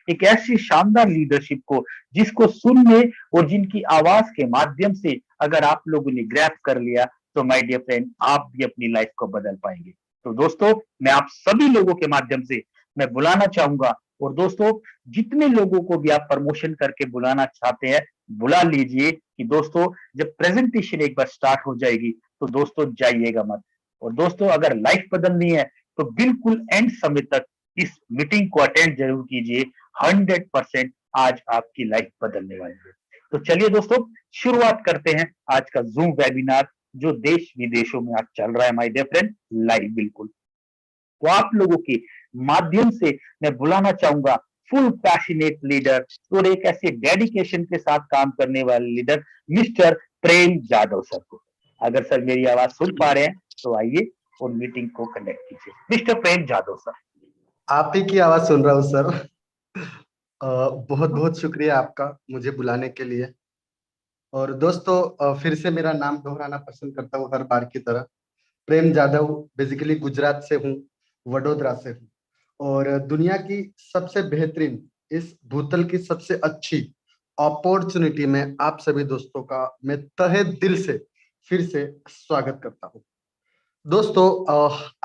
एक ऐसी शानदार लीडरशिप को जिसको सुनने और जिनकी आवाज के माध्यम से अगर आप लोगों ने ग्रैप कर लिया तो माय डियर फ्रेंड आप भी अपनी लाइफ को बदल पाएंगे। तो दोस्तों मैं आप सभी लोगों के माध्यम से मैं बुलाना चाहूंगा, और दोस्तों जितने लोगों को भी आप प्रमोशन करके बुलाना चाहते हैं बुला लीजिए कि दोस्तों जब प्रेजेंटेशन एक बार स्टार्ट हो जाएगी तो दोस्तों जाइएगा मत। और दोस्तों अगर लाइफ बदलनी है तो बिल्कुल एंड समय तक इस मीटिंग को अटेंड जरूर कीजिए। 100% आज आपकी लाइफ बदलने वाली है। तो चलिए दोस्तों शुरुआत करते हैं आज का जूम वेबिनार जो देश विदेशों में आज चल रहा है माय डियर फ्रेंड, लाइव बिल्कुल। तो आप लोगों के माध्यम से मैं बुलाना चाहूंगा फुल पैशनेट लीडर और एक ऐसे डेडिकेशन के साथ काम करने वाले लीडर मिस्टर प्रेम जाधव सर को। अगर सर मेरी आवाज सुन पा रहे हैं तो आइए और मीटिंग को कनेक्ट कीजिए। मिस्टर प्रेम जाधव सर। आप ही की आवाज सुन रहा हूँ सर। बहुत बहुत शुक्रिया आपका मुझे बुलाने के लिए। और दोस्तों फिर से मेरा नाम दोहराना पसंद करता हूँ हर बार की तरह। प्रेम जाधव, बेसिकली गुजरात से हूँ, वडोदरा से हूँ। और दुनिया की सबसे बेहतरीन, इस भूतल की सबसे अच्छी अपॉर्चुनिटी में आप सभी दोस्तों का मैं तहे दिल से फिर से स्वागत करता हूँ। दोस्तों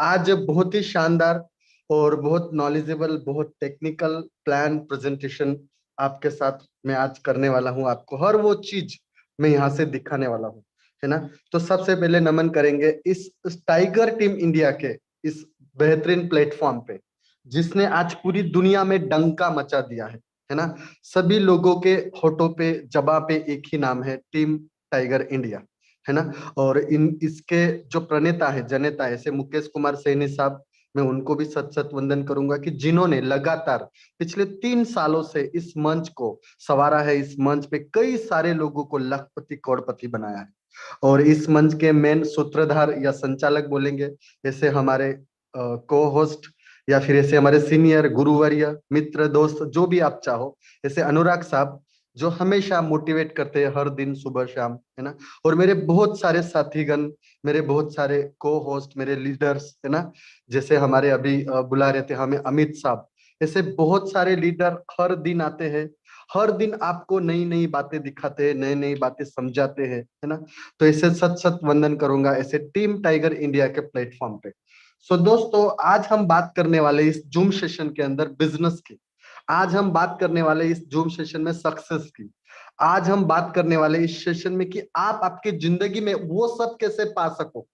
आज बहुत ही शानदार और बहुत नॉलेजेबल, बहुत टेक्निकल प्लान प्रेजेंटेशन आपके साथ मैं आज करने वाला हूं। आपको हर वो चीज मैं यहाँ से दिखाने वाला हूँ, है ना। तो सबसे पहले नमन करेंगे इस टाइगर टीम इंडिया के इस बेहतरीन प्लेटफॉर्म पे जिसने आज पूरी दुनिया में डंका मचा दिया है ना। सभी लोगों के होठों पे जबां पे एक ही नाम है, टीम टाइगर इंडिया, है ना। और इसके जो प्रणेता है, जनेता है, ऐसे मुकेश कुमार सैनी साहब, मैं उनको भी सत सत वंदन करूंगा कि जिन्होंने लगातार पिछले 3 सालों से इस मंच को संवारा है। इस मंच पे कई सारे लोगों को लखपति करोड़पति बनाया है। और इस मंच के मेन सूत्रधार या संचालक बोलेंगे, ऐसे हमारे को होस्ट या फिर ऐसे हमारे सीनियर गुरुवर्य, मित्र, दोस्त, जो भी आप चाहो, ऐसे अनुराग साहब जो हमेशा मोटिवेट करते हैं हर दिन सुबह शाम, है ना। और मेरे बहुत सारे साथीगण, मेरे बहुत सारे को होस्ट, मेरे लीडर्स, है ना। जैसे हमारे अभी बुला रहे थे हमें अमित साहब, ऐसे बहुत सारे लीडर हर दिन आते हैं, हर दिन आपको नई नई बातें दिखाते हैं, नई नई बातें समझाते हैं, है ना। तो ऐसे सत सत वंदन करूंगा ऐसे टीम टाइगर इंडिया के प्लेटफॉर्म पे। सो दोस्तों आज हम बात करने वाले इस जूम सेशन के अंदर बिजनेस की, आज हम बात करने वाले इस जूम सेशन में सक्सेस की, आज हम बात करने वाले इस सेशन में कि आप आपकी जिंदगी में वो सब कैसे पा सको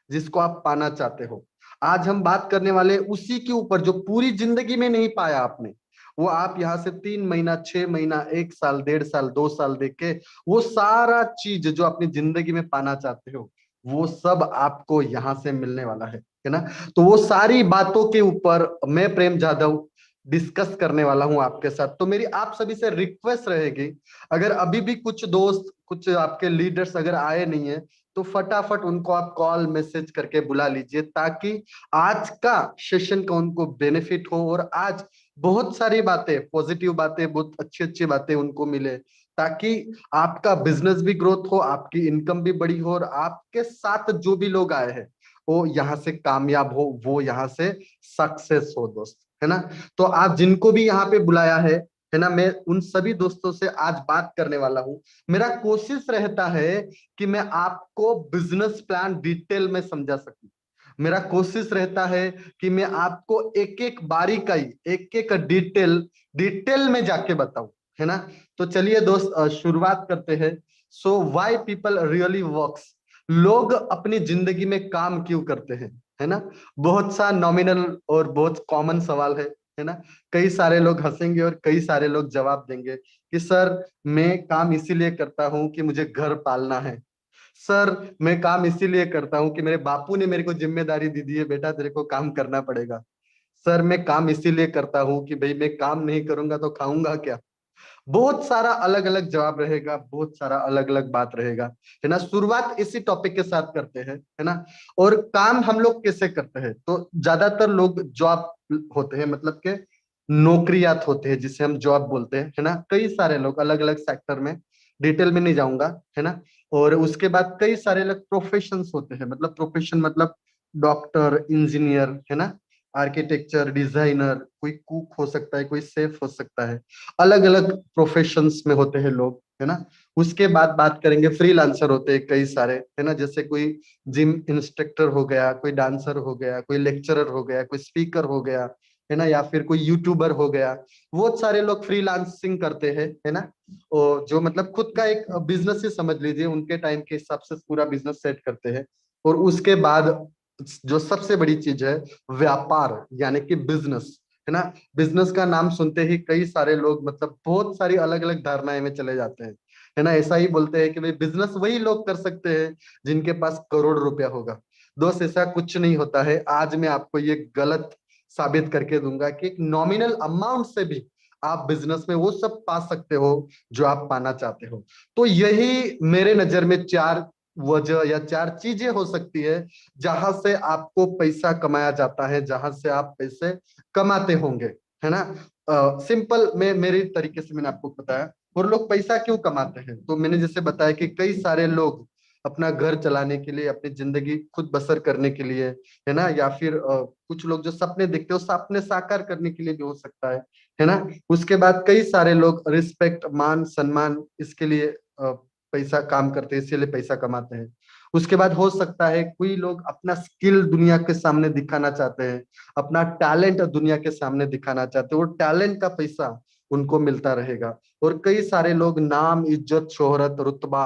जिसको आप पाना चाहते हो। आज हम बात करने वाले उसी के ऊपर जो पूरी जिंदगी में नहीं पाया आपने, वो आप यहाँ से 3 महीना, 6 महीना, 1 साल, 1.5 साल, 2 साल देख के वो सारा चीज जो अपनी जिंदगी में पाना चाहते हो वो सब आपको यहाँ से मिलने वाला है ना। तो वो सारी बातों के ऊपर मैं प्रेम जाधव डिस्कस करने वाला हूं आपके साथ। तो मेरी आप सभी से रिक्वेस्ट रहेगी, अगर अभी भी कुछ दोस्त, कुछ आपके लीडर्स अगर आए नहीं है तो फटाफट उनको आप कॉल मैसेज करके बुला लीजिए ताकि आज का सेशन का उनको बेनिफिट हो और आज बहुत सारी बातें, पॉजिटिव बातें, बहुत अच्छी अच्छी बातें उनको मिले, ताकि आपका बिजनेस भी ग्रोथ हो, आपकी इनकम भी बड़ी हो और आपके साथ जो भी लोग आए हैं वो यहाँ से कामयाब हो, वो यहाँ से सक्सेस हो दोस्त, है ना। तो आप जिनको भी यहाँ पे बुलाया है ना, मैं उन सभी दोस्तों से आज बात करने वाला हूँ। मेरा कोशिश रहता है कि मैं आपको बिजनेस प्लान डिटेल में समझा सकूं। मेरा कोशिश रहता है कि मैं आपको एक एक बारीकाई, एक एक डिटेल डिटेल में जाके बताऊं, है ना। तो चलिए दोस्त शुरुआत करते हैं। So why people really works, लोग अपनी जिंदगी में काम क्यों करते हैं, है ना। बहुत सा नॉमिनल और बहुत कॉमन सवाल है ना। कई सारे लोग हंसेंगे और कई सारे लोग जवाब देंगे कि सर मैं काम इसीलिए करता हूं कि मुझे घर पालना है। सर मैं काम इसीलिए करता हूं कि मेरे बापू ने मेरे को जिम्मेदारी दी दी है, बेटा तेरे को काम करना पड़ेगा। सर मैं काम इसीलिए करता हूं कि भाई मैं काम नहीं करूंगा तो खाऊंगा क्या। बहुत सारा अलग अलग जवाब रहेगा, बहुत सारा अलग अलग बात रहेगा, है ना। शुरुआत इसी टॉपिक के साथ करते हैं, है ना। और काम हम लोग कैसे करते हैं, तो ज्यादातर लोग जॉब होते हैं, मतलब के नौकरियात होते हैं जिसे हम जॉब बोलते हैं, है ना। कई सारे लोग अलग अलग सेक्टर में, डिटेल में नहीं जाऊंगा, है ना। और उसके बाद कई सारे लोग प्रोफेशंस होते हैं, मतलब प्रोफेशन मतलब डॉक्टर, इंजीनियर, है ना। आर्किटेक्चर, डिजाइनर, कोई कुक हो सकता है, कोई शेफ हो सकता है। अलग अलग प्रोफेशंस में होते हैं लोग, है ना। उसके बाद बात करेंगे, फ्रीलांसर होते हैं कई सारे, है ना। जैसे कोई जिम इंस्ट्रक्टर हो गया, कोई डांसर हो गया, कोई लेक्चरर हो गया, कोई स्पीकर हो गया, है ना, या फिर कोई यूट्यूबर हो गया। बहुत सारे लोग फ्रीलांसिंग करते हैं, है ना। और जो मतलब खुद का एक बिजनेस ही समझ लीजिए, उनके टाइम के हिसाब से पूरा बिजनेस सेट करते हैं। और उसके बाद जो सबसे बड़ी चीज है, व्यापार, यानी कि बिजनेस, है ना। बिजनेस का नाम सुनते ही कई सारे लोग मतलब बहुत सारी अलग अलग धारणाएं में चले जाते हैं, है ना। ऐसा ही बोलते हैं कि भाई बिजनेस वही लोग कर सकते हैं जिनके पास करोड़ रुपया होगा। दोस्त, ऐसा कुछ नहीं होता है। आज मैं आपको ये गलत साबित करके दूंगा कि एक नॉमिनल अमाउंट से भी आप बिजनेस में वो सब पा सकते हो जो आप पाना चाहते हो। तो यही मेरे नजर में चार वजह या चार चीजें हो सकती है जहां से आपको पैसा कमाया जाता है, जहां से आप पैसे कमाते होंगे, है ना। सिंपल में मेरे तरीके से मैंने आपको बताया। और लोग पैसा क्यों कमाते हैं, तो मैंने जैसे बताया कि कई सारे लोग अपना घर चलाने के लिए, अपनी जिंदगी खुद बसर करने के लिए, है ना, या फिर कुछ लोग जो सपने देखते हो सपने साकार करने के लिए भी हो सकता है ना। उसके बाद कई सारे लोग रिस्पेक्ट, मान सम्मान, इसके लिए पैसा काम करते हैं, इसीलिए पैसा कमाते हैं। उसके बाद हो सकता है कोई लोग अपना स्किल दुनिया के सामने दिखाना चाहते हैं, अपना टैलेंट दुनिया के सामने दिखाना चाहते हैं, और टैलेंट का पैसा उनको मिलता रहेगा। और कई सारे लोग नाम, इज्जत, शोहरत, रुतबा,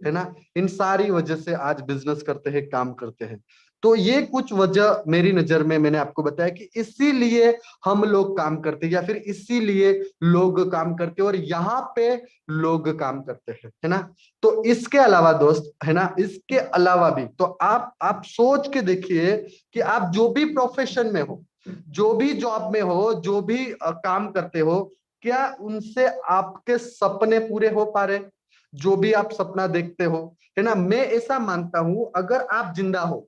है ना, इन सारी वजह से आज बिजनेस करते हैं, काम करते हैं। तो ये कुछ वजह मेरी नजर में मैंने आपको बताया कि इसीलिए हम लोग काम करते हैं, या फिर इसीलिए लोग काम करते हैं, और यहाँ पे लोग काम करते हैं, है ना। तो इसके अलावा दोस्त, है ना, इसके अलावा भी तो आप सोच के देखिए कि आप जो भी प्रोफेशन में हो, जो भी जॉब में हो, जो भी काम करते हो, क्या उनसे आपके सपने पूरे हो पा रहे। जो भी आप सपना देखते हो, है ना, मैं ऐसा मानता हूं, अगर आप जिंदा हो,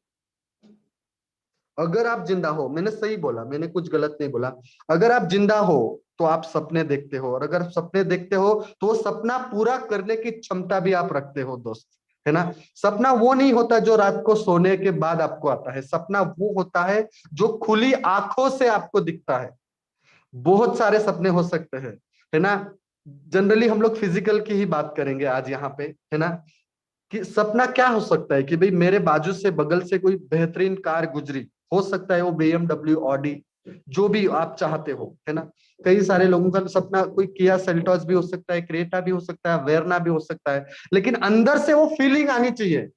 अगर आप जिंदा हो, मैंने सही बोला, मैंने कुछ गलत नहीं बोला। अगर आप जिंदा हो तो आप सपने देखते हो, और अगर सपने देखते हो तो वो सपना पूरा करने की क्षमता भी आप रखते हो दोस्त, है ना। सपना वो नहीं होता जो रात को सोने के बाद आपको आता है, सपना वो होता है जो खुली आंखों से आपको दिखता है। बहुत सारे सपने हो सकते हैं, है ना। जनरली हम लोग फिजिकल की ही बात करेंगे आज यहाँ पे, है ना। कि सपना क्या हो सकता है कि भाई मेरे बाजू से, बगल से कोई बेहतरीन कार गुजरी, हो सकता है वो BMW, ऑडी, जो भी आप चाहते हो, है ना। कई सारे लोगों का सपना कोई किया सेल्टॉस भी हो सकता है, क्रेटा भी हो सकता है, वेरना भी हो सकता है। लेकिन अंदर से वो फीलिंग आनी चाहिए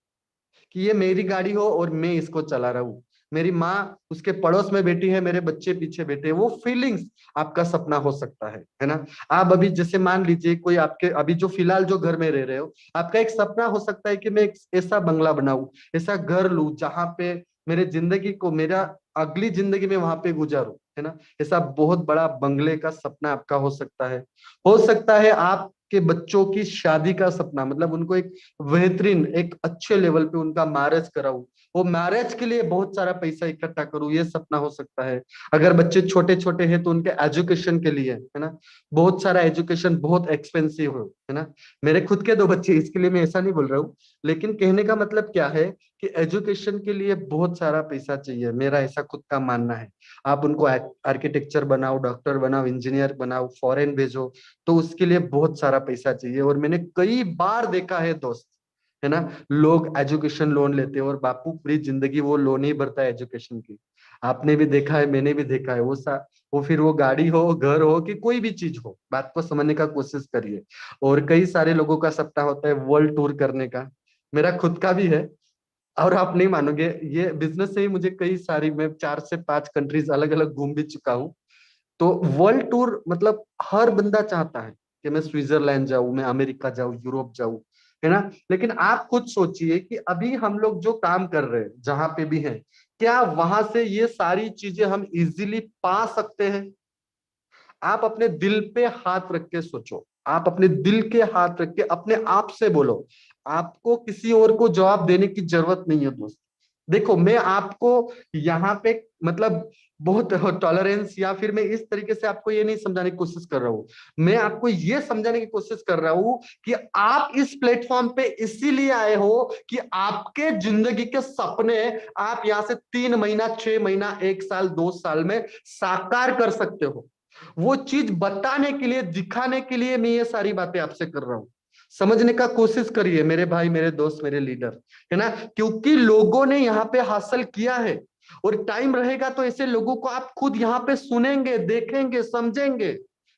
कि ये मेरी गाड़ी हो और मैं इसको चला रहा हूँ, मेरी माँ उसके पड़ोस में बैठी है, मेरे बच्चे पीछे बैठे हैं। वो फीलिंग्स आपका सपना हो सकता है ना। आप अभी जैसे मान लीजिए कोई आपके अभी जो फिलहाल जो घर में रह रहे हो, आपका एक सपना हो सकता है कि मैं एक ऐसा बंगला बनाऊं, ऐसा घर लूं जहां पे मेरे जिंदगी को, मेरा अगली जिंदगी में वहां पे गुजारूं, है ना। ऐसा बहुत बड़ा बंगले का सपना आपका हो सकता है। हो सकता है आपके बच्चों की शादी का सपना, मतलब उनको एक बेहतरीन, एक अच्छे लेवल पे उनका मैरिज कराऊं, वो मैरिज के लिए बहुत सारा पैसा इकट्ठा करूं, ये सपना हो सकता है। अगर बच्चे छोटे छोटे हैं तो उनके एजुकेशन के लिए, है ना, बहुत सारा एजुकेशन बहुत एक्सपेंसिव हो, है ना। मेरे खुद के दो बच्चे, इसके लिए मैं ऐसा नहीं बोल रहा हूँ, लेकिन कहने का मतलब क्या है कि एजुकेशन के लिए बहुत सारा पैसा चाहिए, मेरा ऐसा खुद का मानना है। आप उनको आर्किटेक्चर बनाओ, डॉक्टर बनाओ, इंजीनियर बनाओ, फॉरेन भेजो, तो उसके लिए बहुत सारा पैसा चाहिए। और मैंने कई बार देखा है दोस्त, है ना, लोग एजुकेशन लोन लेते हैं और बापू पूरी जिंदगी वो लोन ही भरता है एजुकेशन की। आपने भी देखा है, मैंने भी देखा है। वो फिर वो गाड़ी हो, घर हो, कि कोई भी चीज हो, बात को समझने का कोशिश करिए। और कई सारे लोगों का सपना होता है वर्ल्ड टूर करने का, मेरा खुद का भी है। और आप नहीं मानोगे, ये बिजनेस से ही मुझे कई सारी, मैं 4 से 5 कंट्रीज अलग अलग घूम भी चुका हूँ। तो वर्ल्ड टूर मतलब हर बंदा चाहता है कि मैं स्विट्जरलैंड जाऊं, मैं अमेरिका जाऊं, यूरोप जाऊं, है ना। लेकिन आप खुद सोचिए कि अभी हम लोग जो काम कर रहे हैं, जहां पे भी हैं, क्या वहां से ये सारी चीजें हम इजीली पा सकते हैं। आप अपने दिल पे हाथ रख के सोचो, आप अपने दिल के हाथ रख के अपने आप से बोलो, आपको किसी और को जवाब देने की जरूरत नहीं है दोस्त। देखो, मैं आपको यहाँ पे मतलब बहुत टॉलरेंस, या फिर मैं इस तरीके से आपको ये नहीं समझाने की कोशिश कर रहा हूँ। मैं आपको ये समझाने की कोशिश कर रहा हूँ कि आप इस प्लेटफॉर्म पे इसीलिए आए हो कि आपके जिंदगी के सपने आप यहाँ से 3 महीना, 6 महीना, 1 साल, 2 साल में साकार कर सकते हो। वो चीज बताने के लिए, दिखाने के लिए मैं ये सारी बातें आपसे कर रहा हूँ। समझने का कोशिश करिए मेरे भाई, मेरे दोस्त, मेरे लीडर, है ना, क्योंकि लोगों ने यहाँ पे हासिल किया है। और टाइम रहेगा तो ऐसे लोगों को आप खुद यहाँ पे सुनेंगे, देखेंगे, समझेंगे,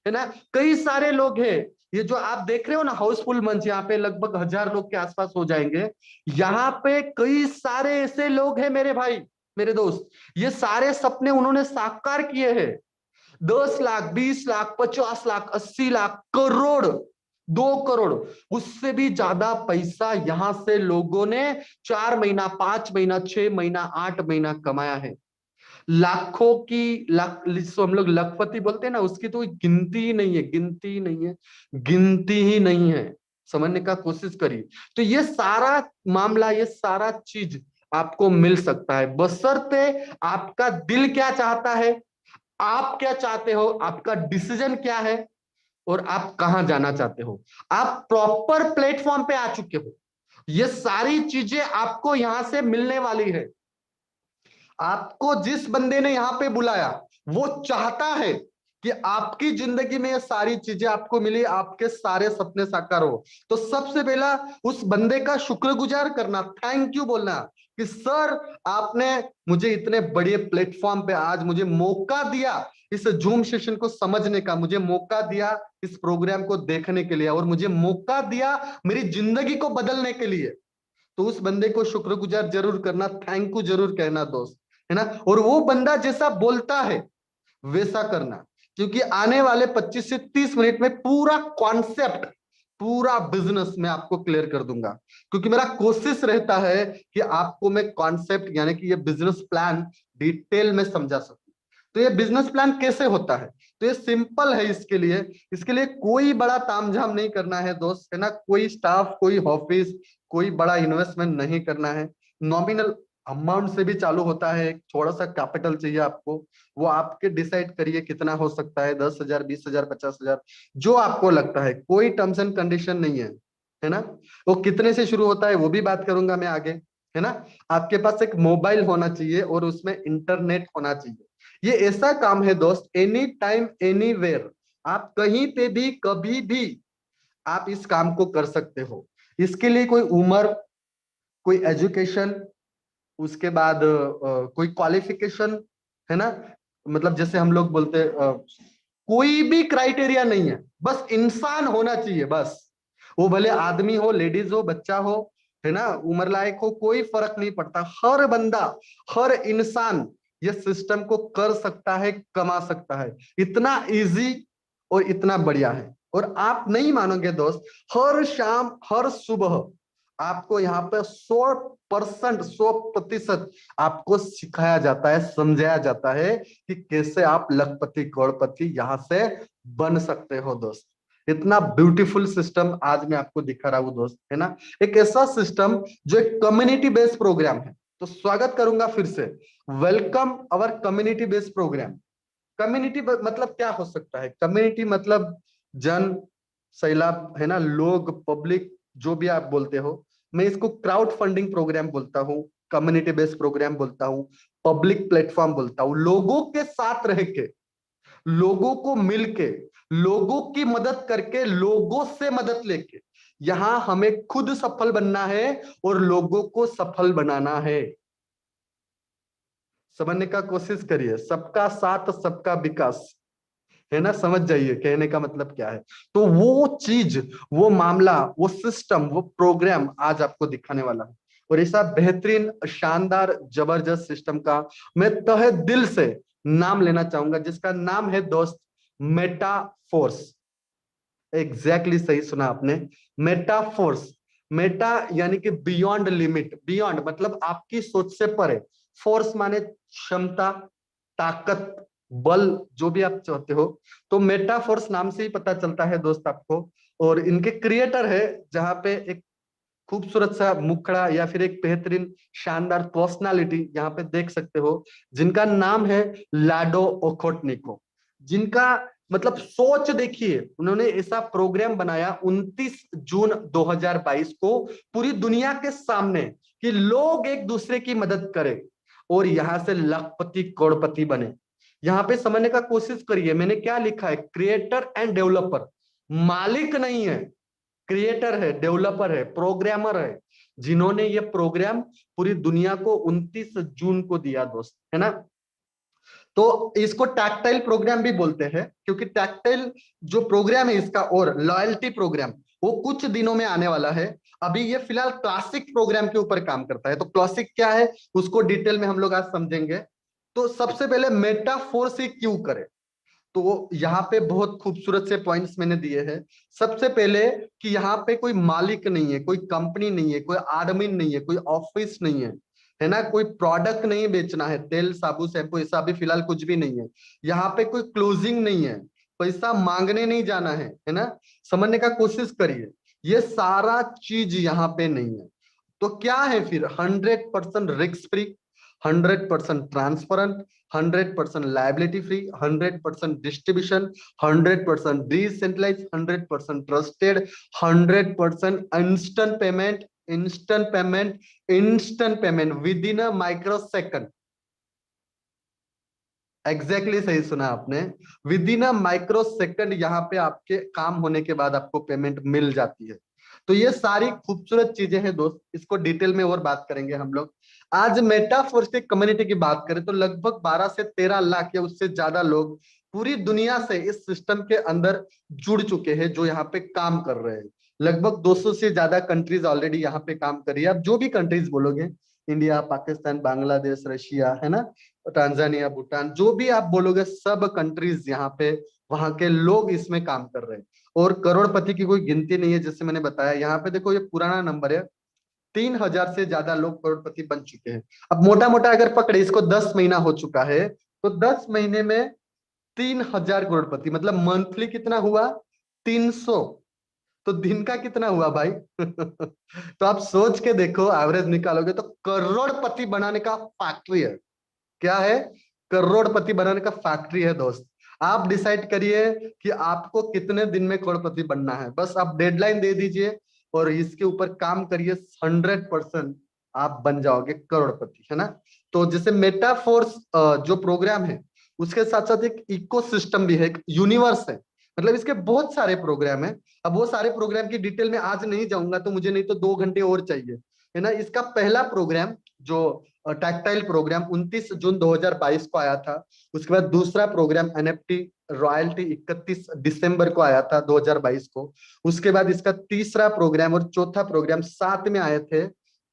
है ना। कई सारे लोग हैं, ये जो आप देख रहे हो ना हाउसफुल मंच, यहाँ पे लगभग 1000 लोग के आसपास हो जाएंगे। यहाँ पे कई सारे ऐसे लोग हैं मेरे भाई, मेरे दोस्त, ये सारे सपने उन्होंने साकार किए हैं। 10 लाख, 20 लाख, 50 लाख, 80 लाख, करोड़, 2 करोड़, उससे भी ज्यादा पैसा यहां से लोगों ने 4 महीना, 5 महीना, 6 महीना, 8 महीना कमाया है। लाखों की लाख, जिसको हम लोग लखपति बोलते हैं ना, उसकी तो गिनती ही नहीं है, गिनती ही नहीं है, गिनती ही नहीं है। समझने का कोशिश करिए। तो ये सारा मामला, ये सारा चीज आपको मिल सकता है, बशर्ते आपका दिल क्या चाहता है, आप क्या चाहते हो, आपका डिसीजन क्या है, और आप कहां जाना चाहते हो। आप प्रॉपर प्लेटफॉर्म पे आ चुके हो। ये सारी चीजें आपको यहां से मिलने वाली है। आपको जिस बंदे ने यहां पे बुलाया, वो चाहता है कि आपकी जिंदगी में ये सारी चीजें आपको मिली, आपके सारे सपने साकार हो। तो सबसे पहला उस बंदे का शुक्रगुजार करना, थैंक यू बोलना कि सर आपने मुझे इतने बड़े प्लेटफॉर्म पे आज मुझे मौका दिया, इस जूम सेशन को समझने का मुझे मौका दिया, इस प्रोग्राम को देखने के लिए, और मुझे मौका दिया मेरी जिंदगी को बदलने के लिए। तो उस बंदे को शुक्रगुजार जरूर करना, थैंक यू जरूर कहना दोस्त, है ना। और वो बंदा जैसा बोलता है वैसा करना, क्योंकि आने वाले 25 से 30 मिनट में पूरा कॉन्सेप्ट, पूरा बिजनेस मैं आपको क्लियर कर दूंगा, क्योंकि मेरा कोशिश रहता है कि आपको मैं कॉन्सेप्ट यानी कि ये बिजनेस प्लान डिटेल में समझा सकूं। तो ये बिजनेस प्लान कैसे होता है, तो ये सिंपल है। इसके लिए कोई बड़ा तामझाम नहीं करना है दोस्त, है ना, कोई स्टाफ, कोई ऑफिस, कोई बड़ा इन्वेस्टमेंट नहीं करना है। नॉमिनल अमाउंट से भी चालू होता है, एक थोड़ा सा कैपिटल चाहिए आपको, वो आपके डिसाइड करिए कितना हो सकता है, 10,000, 20,000, 50,000, जो आपको लगता है। कोई टर्म्स एंड कंडीशन नहीं है ना। वो कितने से शुरू होता है वो भी बात करूंगा मैं आगे, है ना। आपके पास एक मोबाइल होना चाहिए और उसमें इंटरनेट होना चाहिए। ये ऐसा काम है दोस्त, एनी टाइम एनीवेयर, आप कहीं पे भी कभी भी आप इस काम को कर सकते हो। इसके लिए कोई उम्र, कोई एजुकेशन, उसके बाद कोई क्वालिफिकेशन, है ना, मतलब जैसे हम लोग बोलते कोई भी क्राइटेरिया नहीं है, बस इंसान होना चाहिए बस। वो भले आदमी हो, लेडीज हो, बच्चा हो, है ना, उम्र लायक हो, कोई फर्क नहीं पड़ता। हर बंदा, हर इंसान ये सिस्टम को कर सकता है, कमा सकता है। इतना इजी और इतना बढ़िया है। और आप नहीं मानोगे दोस्त, हर शाम, हर सुबह आपको यहाँ पे 100%, 100% आपको सिखाया जाता है, समझाया जाता है कि कैसे आप लखपति करोड़पति यहाँ से बन सकते हो दोस्त। इतना ब्यूटीफुल सिस्टम आज मैं आपको दिखा रहा हूँ दोस्त, है ना। एक ऐसा सिस्टम जो एक कम्युनिटी बेस्ड प्रोग्राम है। तो स्वागत करूंगा फिर से, welcome our community based programme. Community मतलब क्या हो सकता है, कम्युनिटी मतलब जन, सैलाब, है ना, लोग, पब्लिक, जो भी आप बोलते हो। मैं इसको क्राउड फंडिंग प्रोग्राम बोलता हूँ, कम्युनिटी बेस्ड प्रोग्राम बोलता हूँ, पब्लिक प्लेटफॉर्म बोलता हूँ। लोगों के साथ रह के, लोगों को मिलके, लोगों की मदद करके, लोगों से मदद लेके, यहां हमें खुद सफल बनना है और लोगों को सफल बनाना है। समझने का कोशिश करिए, सबका साथ सबका विकास, है ना, समझ जाइए कहने का मतलब क्या है। तो वो चीज, वो मामला, वो सिस्टम, वो प्रोग्राम आज आपको दिखाने वाला है। और ऐसा बेहतरीन, शानदार, जबरदस्त सिस्टम का मैं तहे दिल से नाम लेना चाहूंगा, जिसका नाम है दोस्त मेटाफोर्स। एग्जैक्टली सही सुना आपने, मेटाफोर्स। मेटा यानी कि बियॉन्ड लिमिट, बियॉन्ड मतलब आपकी सोच से परे, फोर्स माने क्षमता, ताकत, बल, जो भी आप चाहते हो। तो मेटाफोर्स नाम से ही पता चलता है दोस्त आपको। और इनके क्रिएटर है, जहां पे एक खूबसूरत सा मुखड़ा या फिर एक बेहतरीन शानदार पर्सनालिटी यहाँ पे देख सकते हो, जिनका नाम है लाडो ओखोटनिको, जिनका मतलब सोच देखिए, उन्होंने ऐसा प्रोग्राम बनाया 29 जून 2022 को पूरी दुनिया के सामने कि लोग एक दूसरे की मदद करें और यहां से लखपति करोड़पति बने। यहाँ पे समझने का कोशिश करिए, मैंने क्या लिखा है, क्रिएटर एंड डेवलपर, मालिक नहीं है, क्रिएटर है, डेवलपर है, प्रोग्रामर है, जिन्होंने ये प्रोग्राम पूरी दुनिया को 29 जून को दिया दोस्त, है ना। तो इसको टैक्टाइल प्रोग्राम भी बोलते हैं, क्योंकि टैक्टाइल जो प्रोग्राम है इसका और लॉयल्टी प्रोग्राम वो कुछ दिनों में आने वाला है। अभी ये फिलहाल क्लासिक प्रोग्राम के ऊपर काम करता है। तो क्लासिक क्या है उसको डिटेल में हम लोग आज समझेंगे। तो सबसे पहले मेटाफोर से क्यों करें, तो यहाँ पे बहुत खूबसूरत से पॉइंट्स मैंने दिए हैं। सबसे पहले कि यहाँ पे कोई मालिक नहीं है, कोई कंपनी नहीं है, कोई आदमी नहीं है, कोई ऑफिस नहीं है ना, कोई प्रोडक्ट नहीं बेचना है, तेल साबुन शैम्पू ऐसा अभी फिलहाल कुछ भी नहीं है। यहाँ पे कोई क्लोजिंग नहीं है, पैसा मांगने नहीं जाना है ना। समझने का कोशिश करिए, ये सारा चीज यहाँ पे नहीं है। तो क्या है फिर, 100% risk free, 100% transparent, 100% liability free, 100% distribution, 100% decentralise, 100% trusted, 100% instant payment, instant payment, instant payment within a microsecond. Exactly सही सुना आपने, within a microsecond यहाँ पे आपके काम होने के बाद आपको पेमेंट मिल जाती है। तो ये सारी खूबसूरत चीजें हैं दोस्त, इसको डिटेल में और बात करेंगे हम लोग। आज मेटाफोर्सिक कम्युनिटी की बात करें तो लगभग 12 से 13 लाख या उससे ज्यादा लोग पूरी दुनिया से इस सिस्टम के अंदर जुड़ चुके हैं, जो यहाँ पे काम कर रहे हैं। लगभग 200 से ज्यादा कंट्रीज ऑलरेडी यहाँ पे काम कर रही है। आप जो भी कंट्रीज बोलोगे, इंडिया, पाकिस्तान, बांग्लादेश, रशिया, है ना, टांजानिया, भूटान, जो भी आप बोलोगे सब कंट्रीज यहाँ पे, वहां के लोग इसमें काम कर रहे हैं। और करोड़पति की कोई गिनती नहीं है, जैसे मैंने बताया। यहाँ पे देखो ये पुराना नंबर है, 3,000 से ज्यादा लोग करोड़पति बन चुके हैं। अब मोटा मोटा अगर पकड़े इसको, 10 महीना हो चुका है, तो 10 महीने में 3,000 करोड़पति, मतलब मंथली कितना हुआ, 300। तो दिन का कितना हुआ भाई तो आप सोच के देखो, एवरेज निकालोगे तो करोड़पति बनाने का फैक्ट्री है। क्या है, करोड़पति बनाने का फैक्ट्री है दोस्त। आप डिसाइड करिए कि आपको कितने दिन में करोड़पति बनना है, बस आप डेडलाइन दे दीजिए और इसके ऊपर काम करिए, 100% आप बन जाओगे करोड़पति, है ना। तो जैसे मेटाफोर्स जो प्रोग्राम है, उसके साथ साथ एक इकोसिस्टम भी है, एक यूनिवर्स है, मतलब इसके बहुत सारे प्रोग्राम है। अब वो सारे प्रोग्राम की डिटेल में आज नहीं जाऊंगा, तो मुझे नहीं तो 2 घंटे और चाहिए, है ना। इसका पहला प्रोग्राम जो टैक्टाइल प्रोग्राम 29 जून 2022 को आया था। उसके बाद दूसरा प्रोग्राम एनएफटी रॉयल्टी 31 दिसंबर को आया था 2022 को। उसके बाद इसका तीसरा प्रोग्राम और चौथा प्रोग्राम साथ में आए थे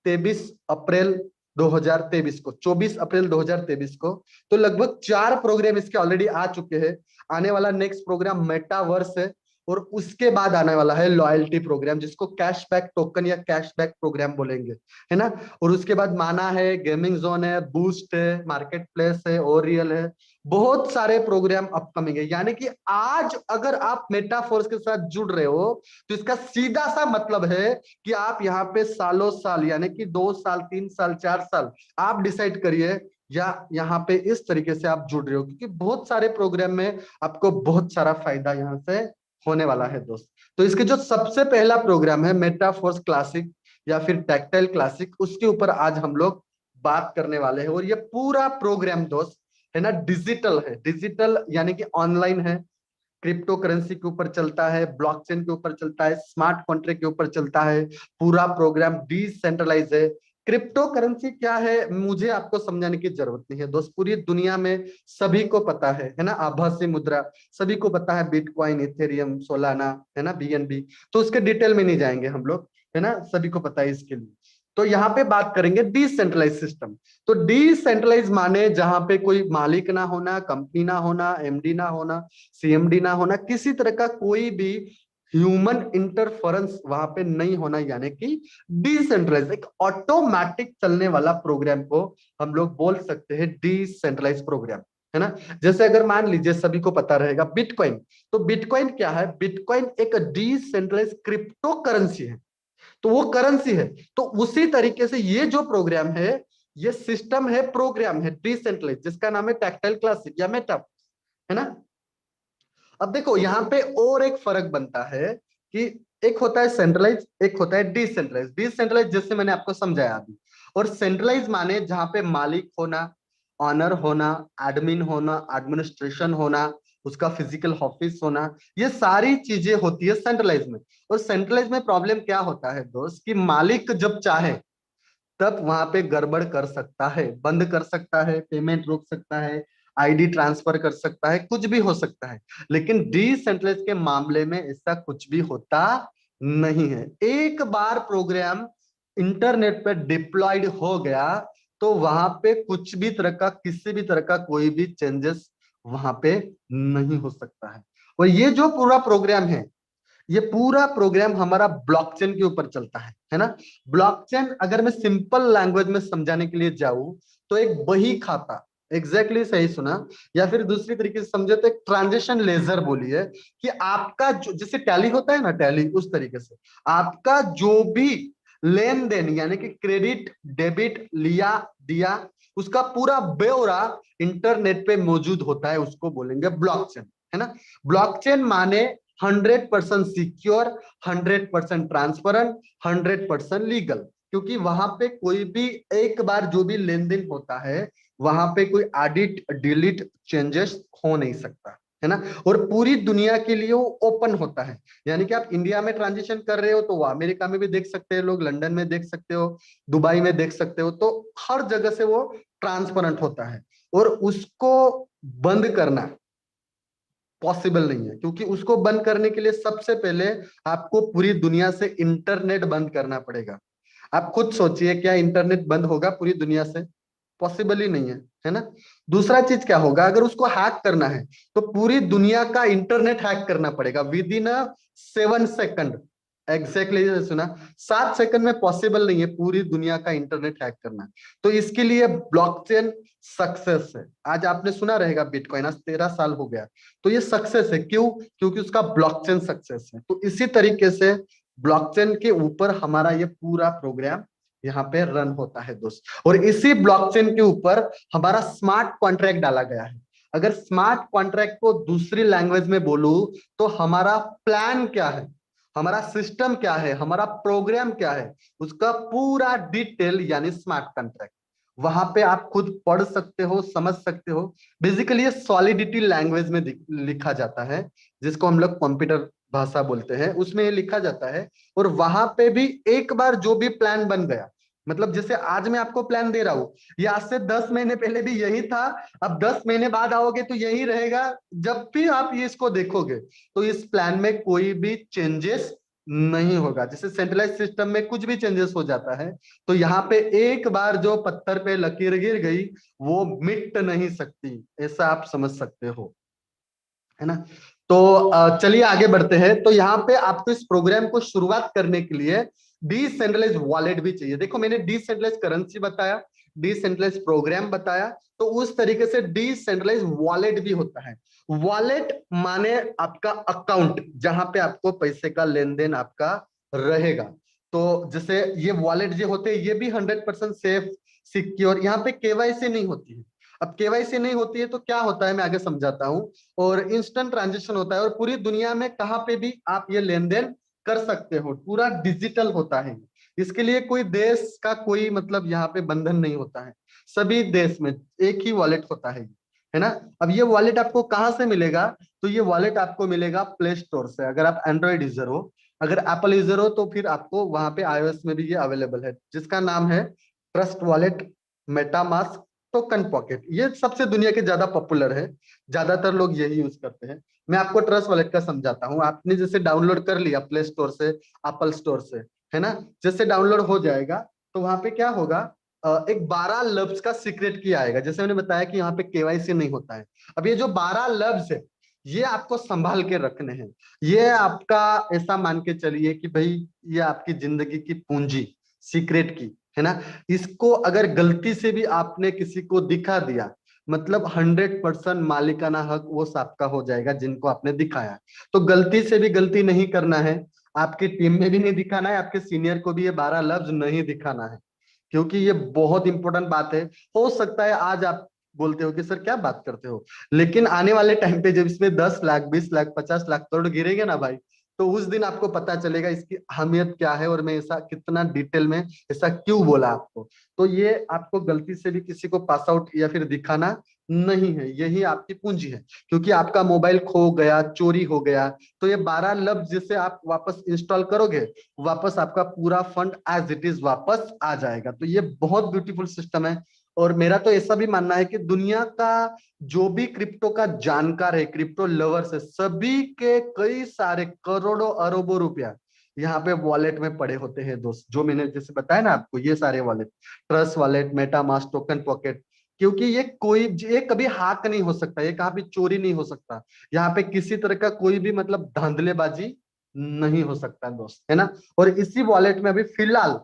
23 अप्रैल 2023 को, 24 अप्रैल 2023 को। तो लगभग 4 प्रोग्राम इसके ऑलरेडी आ चुके हैं। आने वाला नेक्स्ट प्रोग्राम मेटावर्स है, और उसके बाद आने वाला है लॉयल्टी प्रोग्राम, जिसको कैशबैक टोकन या कैशबैक प्रोग्राम बोलेंगे, है ना। और उसके बाद माना है, गेमिंग जोन है, बूस्ट है, मार्केट प्लेस है, ओरियल है, बहुत सारे प्रोग्राम अपकमिंग है। यानी कि आज अगर आप मेटाफोर्स के साथ जुड़ रहे हो, तो इसका सीधा सा मतलब है कि आप यहाँ पे सालों साल, यानी कि 2 साल, 3 साल, 4 साल, आप डिसाइड करिए, या यहाँ पे इस तरीके से आप जुड़ रहे हो, क्योंकि बहुत सारे प्रोग्राम में आपको बहुत सारा फायदा यहाँ से होने वाला है दोस्त। तो इसके जो सबसे पहला प्रोग्राम है मेटाफोर्स क्लासिक या फिर टैक्टाइल क्लासिक, उसके ऊपर आज हम लोग बात करने वाले हैं। और ये पूरा प्रोग्राम दोस्त, है ना, डिजिटल है। डिजिटल यानी कि ऑनलाइन है, क्रिप्टो करेंसी के ऊपर चलता है, ब्लॉकचेन के ऊपर चलता है, स्मार्ट कॉन्ट्रैक्ट के ऊपर चलता है। पूरा प्रोग्राम डिसेंट्रलाइज है। क्रिप्टो करेंसी क्या है मुझे आपको समझाने की जरूरत नहीं है दोस्त, पूरी दुनिया में सभी को पता है ना। आभासी मुद्रा सभी को पता है, बिटकॉइन, इथेरियम, सोलाना, है ना, बीएनबी। तो उसके डिटेल में नहीं जाएंगे हम लोग, है ना, सभी को पता है इसके लिए। तो यहाँ पे बात करेंगे डिसेंट्रलाइज सिस्टम। तो डिसेंट्रलाइज माने जहां पे कोई मालिक ना होना, कंपनी ना होना, एमडी ना होना, सीएमडी ना होना, किसी तरह का कोई भी ह्यूमन इंटरफेरेंस वहां पे नहीं होना, यानी कि डिसेंट्रलाइज, एक ऑटोमेटिक चलने वाला प्रोग्राम को हम लोग बोल सकते हैं डिसेंट्रलाइज प्रोग्राम, है ना। जैसे अगर मान लीजिए सभी को पता रहेगा बिटकॉइन, तो बिटकॉइन क्या है, बिटकॉइन एक डिसेंट्रलाइज क्रिप्टो करेंसी है। तो वो करेंसी है। तो उसी तरीके से ये जो प्रोग्राम है, ये सिस्टम है, प्रोग्राम है डिसेंट्रलाइज, जिसका नाम है टैक्टाइल क्लासिक या मेटा, है ना। अब देखो यहाँ पे और एक फर्क बनता है कि एक होता है सेंट्रलाइज, एक होता है डिसेंट्रलाइज। डिसेंट्रलाइज जैसे मैंने आपको समझाया अभी, और सेंट्रलाइज माने जहां पे मालिक होना, ऑनर होना, एडमिन होना, एडमिनिस्ट्रेशन होना, उसका फिजिकल ऑफिस होना, ये सारी चीजें होती है सेंट्रलाइज में। और सेंट्रलाइज में प्रॉब्लम क्या होता है दोस्त, कि मालिक जब चाहे तब वहां पे गड़बड़ कर सकता है, बंद कर सकता है, पेमेंट रोक सकता है, आईडी ट्रांसफर कर सकता है, कुछ भी हो सकता है। लेकिन डिसेंट्रलाइज के मामले में ऐसा कुछ भी होता नहीं है। एक बार प्रोग्राम इंटरनेट पे डिप्लॉयड हो गया तो वहां पे कुछ भी तरह का, किसी भी तरह का कोई भी चेंजेस वहां पे नहीं हो सकता है। और ये जो पूरा प्रोग्राम है, ये पूरा प्रोग्राम हमारा ब्लॉकचेन के ऊपर चलता है ना। ब्लॉकचेन अगर मैं सिंपल लैंग्वेज में समझाने के लिए जाऊं तो एक बही खाता, एग्जैक्टली सही सुना, या फिर दूसरी तरीके से समझे तो एक ट्रांजेक्शन लेजर बोलिए, कि आपका जो जैसे टैली होता है ना, टैली, उस तरीके से आपका जो भी लेन देन, यानी कि क्रेडिट डेबिट लिया दिया, उसका पूरा ब्यौरा इंटरनेट पे मौजूद होता है, उसको बोलेंगे ब्लॉकचेन, है ना। ब्लॉकचेन माने 100% सिक्योर, 100% ट्रांसपेरेंट, 100% लीगल, क्योंकि वहां पे कोई भी एक बार जो भी लेन देन होता है, वहां पे कोई एडिट डिलीट चेंजेस हो नहीं सकता, है ना। और पूरी दुनिया के लिए वो ओपन होता है, यानी कि आप इंडिया में ट्रांजिशन कर रहे हो तो वो अमेरिका में भी देख सकते हैं लोग, लंदन में देख सकते हो, दुबई में देख सकते हो, तो हर जगह से वो ट्रांसपेरेंट होता है। और उसको बंद करना पॉसिबल नहीं है, क्योंकि उसको बंद करने के लिए सबसे पहले आपको पूरी दुनिया से इंटरनेट बंद करना पड़ेगा। आप खुद सोचिए, क्या इंटरनेट बंद होगा पूरी दुनिया से? पॉसिबल ही नहीं है ना। दूसरा चीज क्या होगा, अगर उसको हैक करना है तो पूरी दुनिया का इंटरनेट हैक करना पड़ेगा विद इन 7 सेकंड। एग्जैक्टली सुना, 7 सेकंड में पॉसिबल नहीं है पूरी दुनिया का इंटरनेट हैक करना। तो इसके लिए ब्लॉकचेन सक्सेस है। आज आपने सुना रहेगा बिटकॉइन, आज 13 साल हो गया, तो ये सक्सेस है। क्यों? क्योंकि उसका ब्लॉकचेन सक्सेस है। तो इसी तरीके से ब्लॉकचेन के ऊपर हमारा ये पूरा प्रोग्राम यहाँ पे रन होता है दोस्त। और इसी ब्लॉकचेन के ऊपर हमारा स्मार्ट कॉन्ट्रैक्ट डाला गया है। अगर स्मार्ट कॉन्ट्रैक्ट को दूसरी लैंग्वेज में बोलूं तो हमारा प्लान क्या है, हमारा सिस्टम क्या है, हमारा प्रोग्राम क्या है, उसका पूरा डिटेल यानी स्मार्ट कॉन्ट्रैक्ट वहां पे आप खुद पढ़ सकते हो, समझ सकते हो। बेसिकली ये सॉलिडिटी लैंग्वेज में लिखा जाता है, जिसको हम लोग कंप्यूटर भाषा बोलते हैं, उसमें ये लिखा जाता है। और वहां पे भी एक बार जो भी प्लान बन गया, मतलब जैसे आज मैं आपको प्लान दे रहा हूं, ये आज से 10 महीने पहले भी यही था, अब 10 महीने बाद आओगे तो यही रहेगा। जब भी आप ये इसको देखोगे तो इस प्लान में कोई भी चेंजेस नहीं होगा। जैसे सेंट्रलाइज सिस्टम में कुछ भी चेंजेस हो जाता है, तो यहाँ पे एक बार जो पत्थर पे लकीर गिर गई वो मिट नहीं सकती, ऐसा आप समझ सकते हो, है ना। तो चलिए आगे बढ़ते हैं। तो यहाँ पे आपको इस प्रोग्राम को शुरुआत करने के लिए डिसेंट्रलाइज वॉलेट भी चाहिए। देखो मैंने डिसेंट्रलाइज करेंसी बताया, डिसेंट्रलाइज प्रोग्राम बताया, तो उस तरीके से डिसेंट्रलाइज वॉलेट भी होता है। वॉलेट माने आपका अकाउंट, जहां पे आपको पैसे का लेन देन आपका रहेगा। तो जैसे ये वॉलेट जो होते हैं ये भी 100% सेफ, सिक्योर, यहाँ पे केवाईसी नहीं होती है। अब केवाईसी नहीं होती है तो क्या होता है मैं आगे समझाता हूँ। और इंस्टेंट ट्रांजेक्शन होता है, और पूरी दुनिया में कहाँ पे भी आप ये लेन देन कर सकते हो, पूरा डिजिटल होता है। इसके लिए कोई देश का कोई मतलब यहाँ पे बंधन नहीं होता है, सभी देश में एक ही वॉलेट होता है ना। अब ये वॉलेट आपको कहाँ से मिलेगा? तो ये वॉलेट आपको मिलेगा प्ले स्टोर से, अगर आप एंड्रॉइड यूजर हो। अगर एप्पल यूजर हो तो फिर आपको वहां पे iOS में भी ये अवेलेबल है, जिसका नाम है trust wallet, MetaMask, token pocket. ये सबसे दुनिया के ज्यादा पॉपुलर है, ज्यादातर लोग यही यूज करते हैं। मैं आपको ट्रस्ट वॉलेट का समझाता हूँ। आपने जैसे डाउनलोड कर लिया प्ले स्टोर से, एप्पल स्टोर से, है ना, जैसे डाउनलोड हो जाएगा तो वहां पे क्या होगा, एक 12 लफ्ज का सीक्रेट की आएगा। जैसे मैंने बताया कि यहाँ पे केवाईसी नहीं होता है। अब ये जो 12 लफ्ज है ये आपको संभाल के रखने हैं। ये आपका, ऐसा मान के चलिए कि भाई ये आपकी जिंदगी की पूंजी, सीक्रेट की, है ना। इसको अगर गलती से भी आपने किसी को दिखा दिया, मतलब 100% मालिकाना हक वो सबका हो जाएगा जिनको आपने दिखाया। तो गलती से भी गलती नहीं करना है। आपकी टीम में भी नहीं दिखाना है, आपके सीनियर को भी ये 12 लफ्ज नहीं दिखाना है, क्योंकि ये बहुत इंपॉर्टेंट बात है। हो सकता है आज आप बोलते हो कि सर क्या बात करते हो, लेकिन आने वाले टाइम पे जब इसमें 10 लाख, 20 लाख, 50 लाख करोड़ गिरेंगे ना भाई, तो उस दिन आपको पता चलेगा इसकी अहमियत क्या है, और मैं ऐसा कितना डिटेल में ऐसा क्यों बोला आपको। तो ये आपको गलती से भी किसी को पास आउट या फिर दिखाना नहीं है, यही आपकी पूंजी है। क्योंकि आपका मोबाइल खो गया, चोरी हो गया, तो ये 12 लफ्ज जिसे आप वापस इंस्टॉल करोगे, वापस आपका पूरा फंड एज इट इज वापस आ जाएगा। तो ये बहुत ब्यूटीफुल सिस्टम है। और मेरा तो ऐसा भी मानना है कि दुनिया का जो भी क्रिप्टो का जानकार है, क्रिप्टो लवर्स है, सभी के कई सारे करोड़ों अरबों रुपया यहाँ पे वॉलेट में पड़े होते हैं दोस्त। जो मैंने जैसे बताया ना आपको, ये सारे wallet, trust wallet, MetaMask, token pocket, क्योंकि ये कभी हैक नहीं हो सकता, ये कहाँ भी चोरी नहीं हो सकता, यहाँ पे किसी तरह का कोई भी मतलब धांधलेबाजी नहीं हो सकता दोस्त, है ना। और इसी वॉलेट में अभी फिलहाल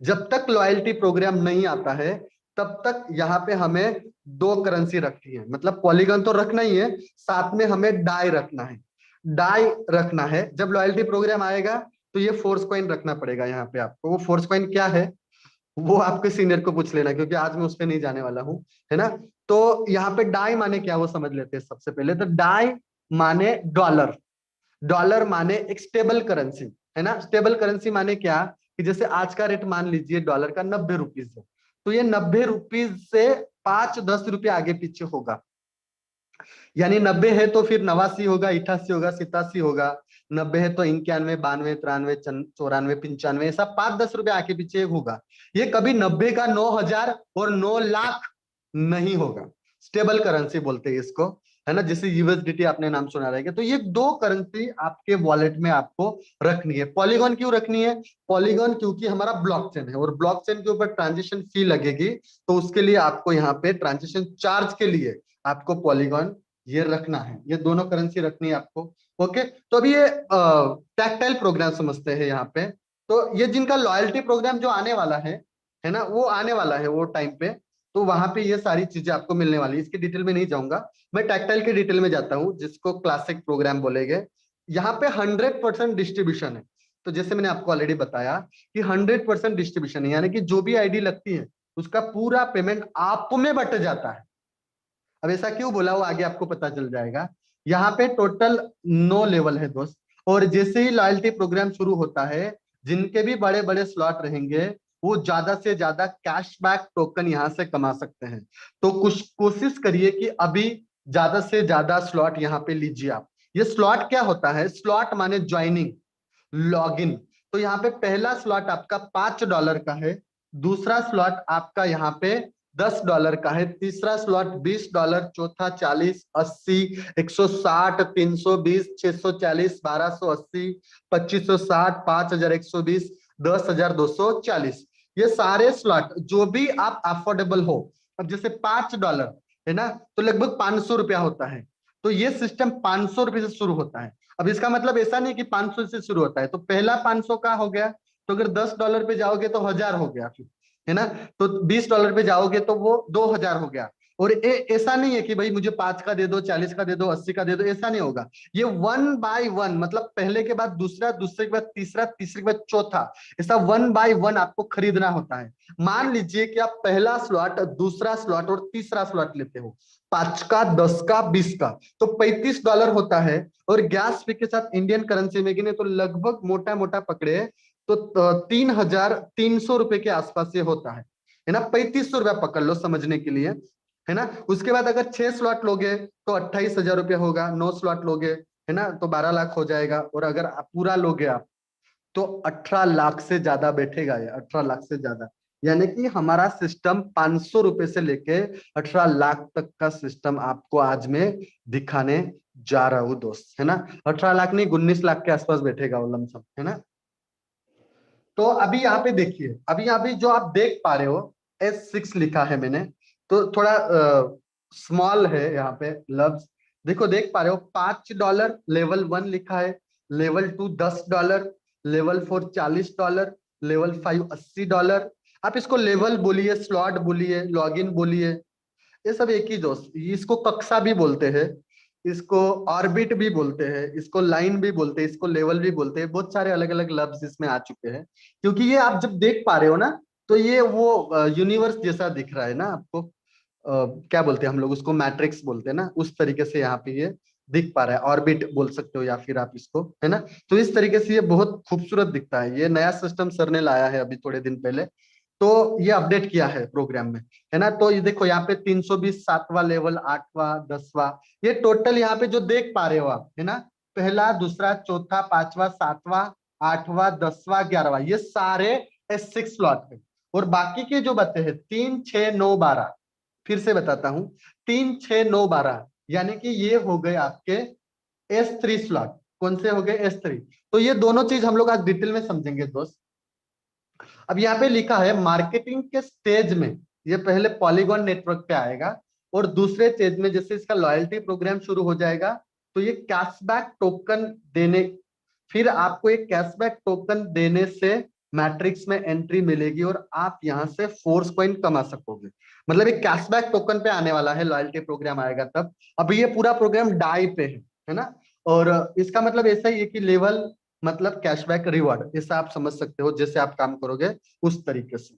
जब तक लॉयल्टी प्रोग्राम नहीं आता है, तब तक यहाँ पे हमें दो करेंसी रखनी है, मतलब पॉलीगन तो रखना ही है, साथ में हमें डाई रखना है। डाई रखना है, जब लॉयल्टी प्रोग्राम आएगा तो ये फोर्स कॉइन रखना पड़ेगा यहाँ पे आपको। वो फोर्स कॉइन क्या है वो आपके सीनियर को पूछ लेना, क्योंकि आज मैं उस पर नहीं जाने वाला हूँ, है ना। तो यहाँ पे डाई माने क्या वो समझ लेते हैं सबसे पहले। तो डाई माने डॉलर, डॉलर माने एक स्टेबल करेंसी, है ना। स्टेबल करेंसी माने क्या, कि जैसे आज का रेट मान लीजिए डॉलर का 90 रुपीज है, तो ये 90 रुपीज से 5-10 रुपये आगे पीछे होगा। यानी 90 है तो फिर 89 होगा, 88 होगा, 87 होगा। 90 है तो 91, 92, 93, 94, 95, ऐसा 5-10 रुपये आगे पीछे होगा। ये कभी 90 का 9,000 और 9 लाख नहीं होगा। स्टेबल करेंसी बोलते हैं इसको, है ना। जैसे यूएसडीटी आपने नाम सुना रहेगा। तो ये दो करेंसी आपके वॉलेट में आपको रखनी है। पॉलीगॉन क्यों रखनी है? पॉलीगॉन क्योंकि हमारा ब्लॉकचेन है, और ब्लॉकचेन के ऊपर ट्रांजेक्शन फी लगेगी, तो उसके लिए आपको यहाँ पे ट्रांजेक्शन चार्ज के लिए आपको पॉलीगॉन ये रखना है, ये दोनों करेंसी रखनी है आपको। ओके, तो अभी ये टैक्टाइल प्रोग्राम समझते हैं यहाँ पे। तो ये जिनका लॉयल्टी प्रोग्राम जो आने वाला है ना, वो आने वाला है वो टाइम पे, तो वहां पे ये सारी चीजें आपको मिलने वाली है। इसकी डिटेल में नहीं जाऊंगा, मैं टैक्टाइल के डिटेल में जाता हूँ, जिसको क्लासिक प्रोग्राम बोलेंगे। यहाँ पे 100% डिस्ट्रीब्यूशन है। तो जैसे मैंने आपको ऑलरेडी बताया कि 100% डिस्ट्रीब्यूशन है, यानी कि जो भी आईडी लगती है उसका पूरा पेमेंट आप में बट जाता है। अब ऐसा क्यों बोला वो आगे आपको पता चल जाएगा। यहाँ पे टोटल 9 लेवल है दोस्त, और जैसे ही लॉयल्टी प्रोग्राम शुरू होता है, जिनके भी बड़े बड़े स्लॉट रहेंगे, वो ज्यादा से ज्यादा कैशबैक टोकन यहाँ से कमा सकते हैं। तो कुछ कोशिश करिए कि अभी ज्यादा से ज्यादा स्लॉट यहाँ पे लीजिए आप। ये स्लॉट क्या होता है? स्लॉट माने ज्वाइनिंग, लॉगिन। तो यहाँ पे पहला स्लॉट आपका $5 का है, दूसरा स्लॉट आपका यहाँ पे $10 का है, तीसरा स्लॉट $20, चौथा 40, 80, 160, 320, 640, 1280, 2560, 5120, 10,240। ये सारे स्लॉट जो भी आप अफोर्डेबल हो। अब जैसे $5 है ना, तो लगभग 500 रुपया होता है। तो ये सिस्टम 500 रुपये से शुरू होता है। अब इसका मतलब ऐसा नहीं कि 500 से शुरू होता है, तो पहला 500 का हो गया, तो अगर $10 पे जाओगे तो 1,000 हो गया फिर, है ना। तो $20 पे जाओगे तो वो 2,000 हो गया। और ऐसा नहीं है कि भाई मुझे 5 का दे दो, 40 का दे दो, 80 का दे दो, ऐसा नहीं होगा। ये 1 by 1, मतलब पहले के बाद दूसरा, दूसरे के बाद तीसरा, तीसरे के बाद चौथा, ऐसा 1 by 1 आपको खरीदना होता है। मान लीजिए कि आप पहला स्लॉट, दूसरा स्लॉट और तीसरा स्लॉट लेते हो, 5 का, 10 का, 20 का, तो $35 होता है। और गैस फी के साथ इंडियन करेंसी में गिने तो लगभग मोटा मोटा पकड़े तो 3,300 रुपए के आसपास ये होता है ना। $3,500 पकड़ लो समझने के लिए, है ना। उसके बाद अगर 6 स्लॉट लोगे तो 28,000 रुपया होगा, 9 स्लॉट लोगे, है ना, तो 12 लाख हो जाएगा। और अगर आप पूरा लोगे आप, तो 18 लाख से ज्यादा बैठेगा ये, 18 लाख से ज्यादा। यानी कि हमारा सिस्टम 500 रुपए से लेके 18 लाख तक का सिस्टम आपको आज में दिखाने जा रहा हूँ दोस्त, है ना। 18 लाख नहीं, 19 लाख के आसपास बैठेगा वो लमसम, है ना। तो अभी यहाँ पे देखिए, अभी यहाँ पे जो आप देख पा रहे हो S6 लिखा है मैंने, तो थोड़ा स्मॉल है यहाँ पे लफ्ज। देखो देख पा रहे हो, $5 लेवल 1 लिखा है, लेवल 2 $10, लेवल 4 $40, लेवल 5 $80। आप इसको लेवल बोलिए, स्लॉट बोलिए, लॉगिन बोलिए, ये सब एक ही दोस्त, इसको कक्षा भी बोलते हैं। इसको ऑर्बिट भी बोलते हैं, इसको लाइन भी बोलते हैं, इसको लेवल भी बोलते हैं। बहुत सारे अलग अलग लफ्ज इसमें आ चुके हैं, क्योंकि ये आप जब देख पा रहे हो ना, तो ये वो यूनिवर्स जैसा दिख रहा है ना आपको। क्या बोलते हैं हम लोग उसको, मैट्रिक्स बोलते हैं ना, उस तरीके से यहाँ पे ये दिख पा रहा है। ऑर्बिट बोल सकते हो या फिर आप इसको, है ना। तो इस तरीके से ये बहुत खूबसूरत दिखता है। ये नया सिस्टम सर ने लाया है अभी थोड़े दिन पहले, तो ये अपडेट किया है प्रोग्राम में, है ना। तो ये देखो यहाँ पे 320 7वां लेवल, 8वां 10वां, ये टोटल यहाँ पे जो देख पा रहे हो आप, है ना, पहला दूसरा चौथा पांचवा सातवां आठवां 10वां 11वां, ये सारे S6 स्लॉट है। और बाकी के जो बचे हैं 3 6 9 12, फिर से बताता हूँ, 3 6 9 12, यानी कि ये हो गए आपके S3 स्लॉट। कौन से हो गए? S3। तो ये दोनों चीज हम लोग आज डिटेल में समझेंगे दोस्त। अब यहाँ पे लिखा है मार्केटिंग के स्टेज में ये पहले पॉलीगॉन नेटवर्क पे आएगा, और दूसरे स्टेज में जैसे इसका लॉयल्टी प्रोग्राम शुरू हो जाएगा, तो ये कैशबैक टोकन देने, फिर आपको एक कैशबैक टोकन देने से मैट्रिक्स में एंट्री मिलेगी और आप यहां से फोर्स कॉइन कमा सकोगे। मतलब एक कैशबैक टोकन पे आने वाला है, लॉयल्टी प्रोग्राम आएगा तब। अभी ये पूरा प्रोग्राम डाई पे है ना। और इसका मतलब ऐसा ही है कि लेवल मतलब कैशबैक रिवॉर्ड, ऐसा आप समझ सकते हो, जैसे आप काम करोगे उस तरीके से।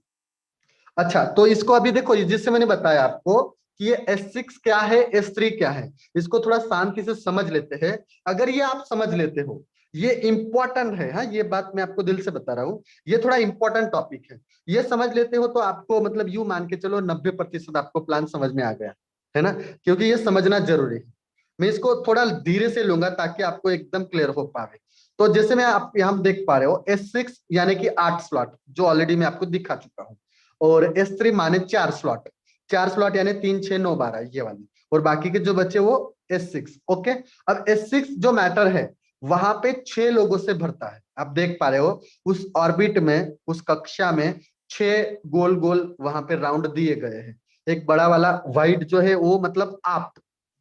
अच्छा, तो इसको अभी देखो, जिससे मैंने बताया आपको कि ये S6 क्या है, S3 क्या है, इसको थोड़ा शांति से समझ लेते हैं। अगर ये आप समझ लेते हो, ये इंपॉर्टेंट है, हाँ, ये बात मैं आपको दिल से बता रहा हूँ, ये थोड़ा इंपॉर्टेंट टॉपिक है। ये समझ लेते हो तो आपको मतलब यूं मान के चलो 90% आपको प्लान समझ में आ गया, है ना, क्योंकि ये समझना जरूरी है। मैं इसको थोड़ा धीरे से लूंगा ताकि आपको एकदम क्लियर हो पाए। तो जैसे मैं आप यहाँ देख पा रहे हो S6 यानी कि 8 स्लॉट, जो ऑलरेडी मैं आपको दिखा चुका हूँ। और S3 माने 4 स्लॉट, 4 स्लॉट यानी 3 6 9 12 ये वाली, और बाकी के जो बचे वो S6। ओके। अब S6 जो मैटर है वहां पे 6 लोगों से भरता है। आप देख पा रहे हो उस ऑर्बिट में, उस कक्षा में 6 गोल गोल वहां पे राउंड दिए गए हैं। एक बड़ा वाला व्हाइट जो है वो मतलब आप,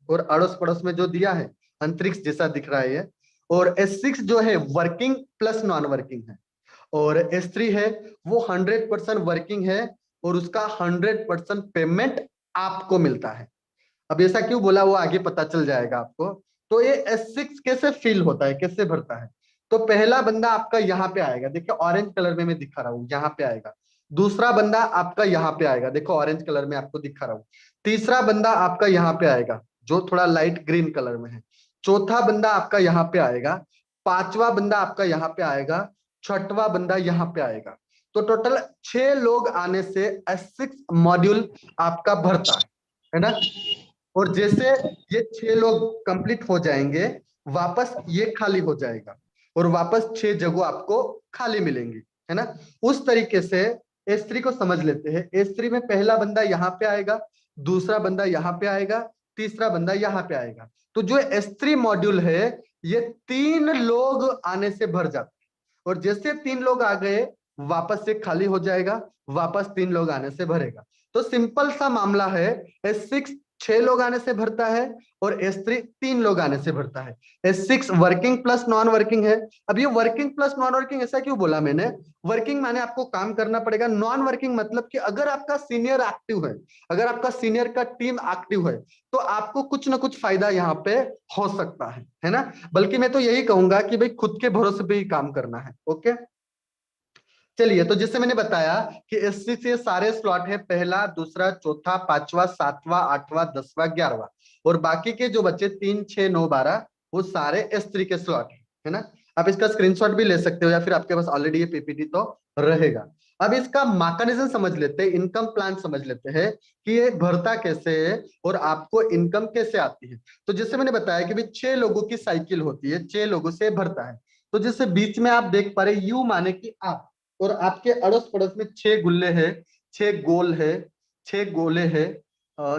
और अड़ोस पड़ोस में जो दिया है अंतरिक्ष जैसा दिख रहा है ये। और S6 जो है वर्किंग प्लस नॉन वर्किंग है, और S3 है वो 100% वर्किंग है, और उसका 100% पेमेंट आपको मिलता है। अब ऐसा क्यों बोला वो आगे पता चल जाएगा आपको। तो ये S6 कैसे फिल होता है, कैसे भरता है? तो पहला बंदा आपका यहाँ पे आएगा, देखिए ऑरेंज कलर में मैं दिखा रहा हूँ, यहाँ पे आएगा। दूसरा बंदा आपका यहाँ पे आएगा, देखो ऑरेंज कलर में आपको दिखा रहा हूँ। तीसरा बंदा आपका यहाँ पे आएगा, जो थोड़ा लाइट ग्रीन कलर में है। चौथा बंदा आपका यहाँ पे आएगा। पांचवा बंदा आपका यहाँ पे आएगा। छठवा बंदा यहाँ पे आएगा। तो टोटल 6 लोग आने से S6 मॉड्यूल आपका भरता है ना। और जैसे ये 6 लोग कंप्लीट हो जाएंगे, वापस ये खाली हो जाएगा, और वापस 6 जगह आपको खाली मिलेंगी, है ना। उस तरीके से S3 को समझ लेते हैं। S3 में पहला बंदा यहाँ पे आएगा, दूसरा बंदा यहाँ पे आएगा, तीसरा बंदा यहाँ पे आएगा। तो जो S3 मॉड्यूल है ये 3 लोग आने से भर जाता है, और जैसे 3 लोग आ गए वापस से खाली हो जाएगा, वापस 3 लोग आने से भरेगा। तो सिंपल सा मामला है। S6 6 लोग आने से भरता है, और S3 3 लोग आने से भरता है। S6 working plus non working है। अब ये वर्किंग प्लस नॉन वर्किंग ऐसा क्यों बोला मैंने? वर्किंग माने आपको काम करना पड़ेगा, नॉन वर्किंग मतलब कि अगर आपका सीनियर एक्टिव है, अगर आपका सीनियर का टीम एक्टिव है, तो आपको कुछ ना कुछ फायदा यहाँ पे हो सकता है ना। बल्कि मैं तो यही कहूंगा कि भाई खुद के भरोसे पे ही काम करना है। ओके, चलिए, तो जैसे मैंने बताया कि S6 से सारे स्लॉट है, पहला दूसरा चौथा पांचवा सातवां आठवां 10वां 11वां, और बाकी के जो बच्चे 3 6 9 12 वो सारे S3 के स्लॉट है ना। आप इसका स्क्रीनशॉट भी ले सकते हो, या फिर आपके पास ऑलरेडी ये पीपीटी तो रहेगा। अब इसका मैकेनिज्म समझ लेते हैं, इनकम प्लान समझ लेते हैं कि ये भरता कैसे है और आपको इनकम कैसे आती है। तो जैसे मैंने बताया कि भाई 6 लोगों की साइकिल होती है, 6 लोगों से भरता है। तो जैसे बीच में आप देख पा रहे यू माने कि आप, और आपके अड़ोस पड़ोस में 6 गुल्ले हैं, 6 गोल है, 6 गोले है,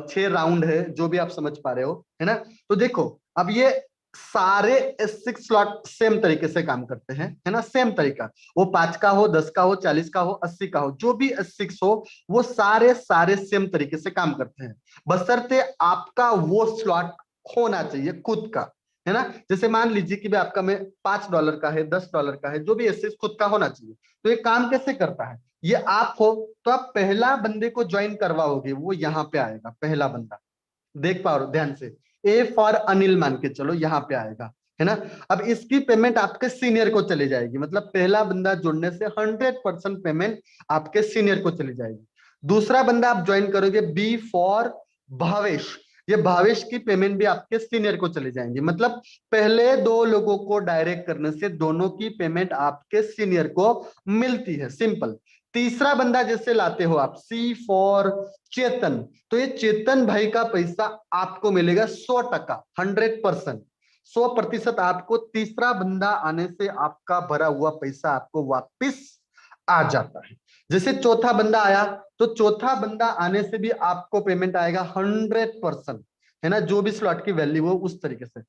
6 राउंड है, जो भी आप समझ पा रहे हो, है ना। तो देखो अब ये सारे S6 स्लॉट सेम तरीके से काम करते हैं, है ना, सेम तरीका। वो 5 का हो, 10 का हो, 40 का हो, 80 का हो, जो भी S6 हो, वो सारे सारे सेम तरीके से काम करते हैं, बशर्ते आपका वो स्लॉट होना चाहिए खुद का, है ना। जैसे मान लीजिए कि भाई आपका में $5 का है, $10 का है, जो भी S6 खुद का होना चाहिए। तो ये काम कैसे करता है? ये आप हो तो आप पहला बंदे को ज्वाइन करवाओगे, वो यहाँ पे आएगा पहला बंदा, देख पा रहे हो ध्यान से। ए फॉर अनिल मान के चलो यहाँ पे आएगा, है ना। अब इसकी पेमेंट आपके सीनियर को चली जाएगी, मतलब पहला बंदा जुड़ने से 100% पेमेंट आपके सीनियर को चली जाएगी। दूसरा बंदा आप ज्वाइन करोगे बी फॉर भावेश, ये भावेश की पेमेंट भी आपके सीनियर को चली जाएंगी। मतलब पहले दो लोगों को डायरेक्ट करने से दोनों की पेमेंट आपके सीनियर को मिलती है, सिंपल। तीसरा बंदा जैसे लाते हो आप सी फॉर चेतन, तो ये चेतन भाई का पैसा आपको मिलेगा 100%, 100%, 100% आपको तीसरा बंदा आने से आपका भरा हुआ पैसा आपको वापस आ जाता है। जैसे चौथा बंदा आया, तो चौथा बंदा आने से भी आपको पेमेंट आएगा 100%, है ना, जो भी स्लॉट की वैल्यू हो उस तरीके से।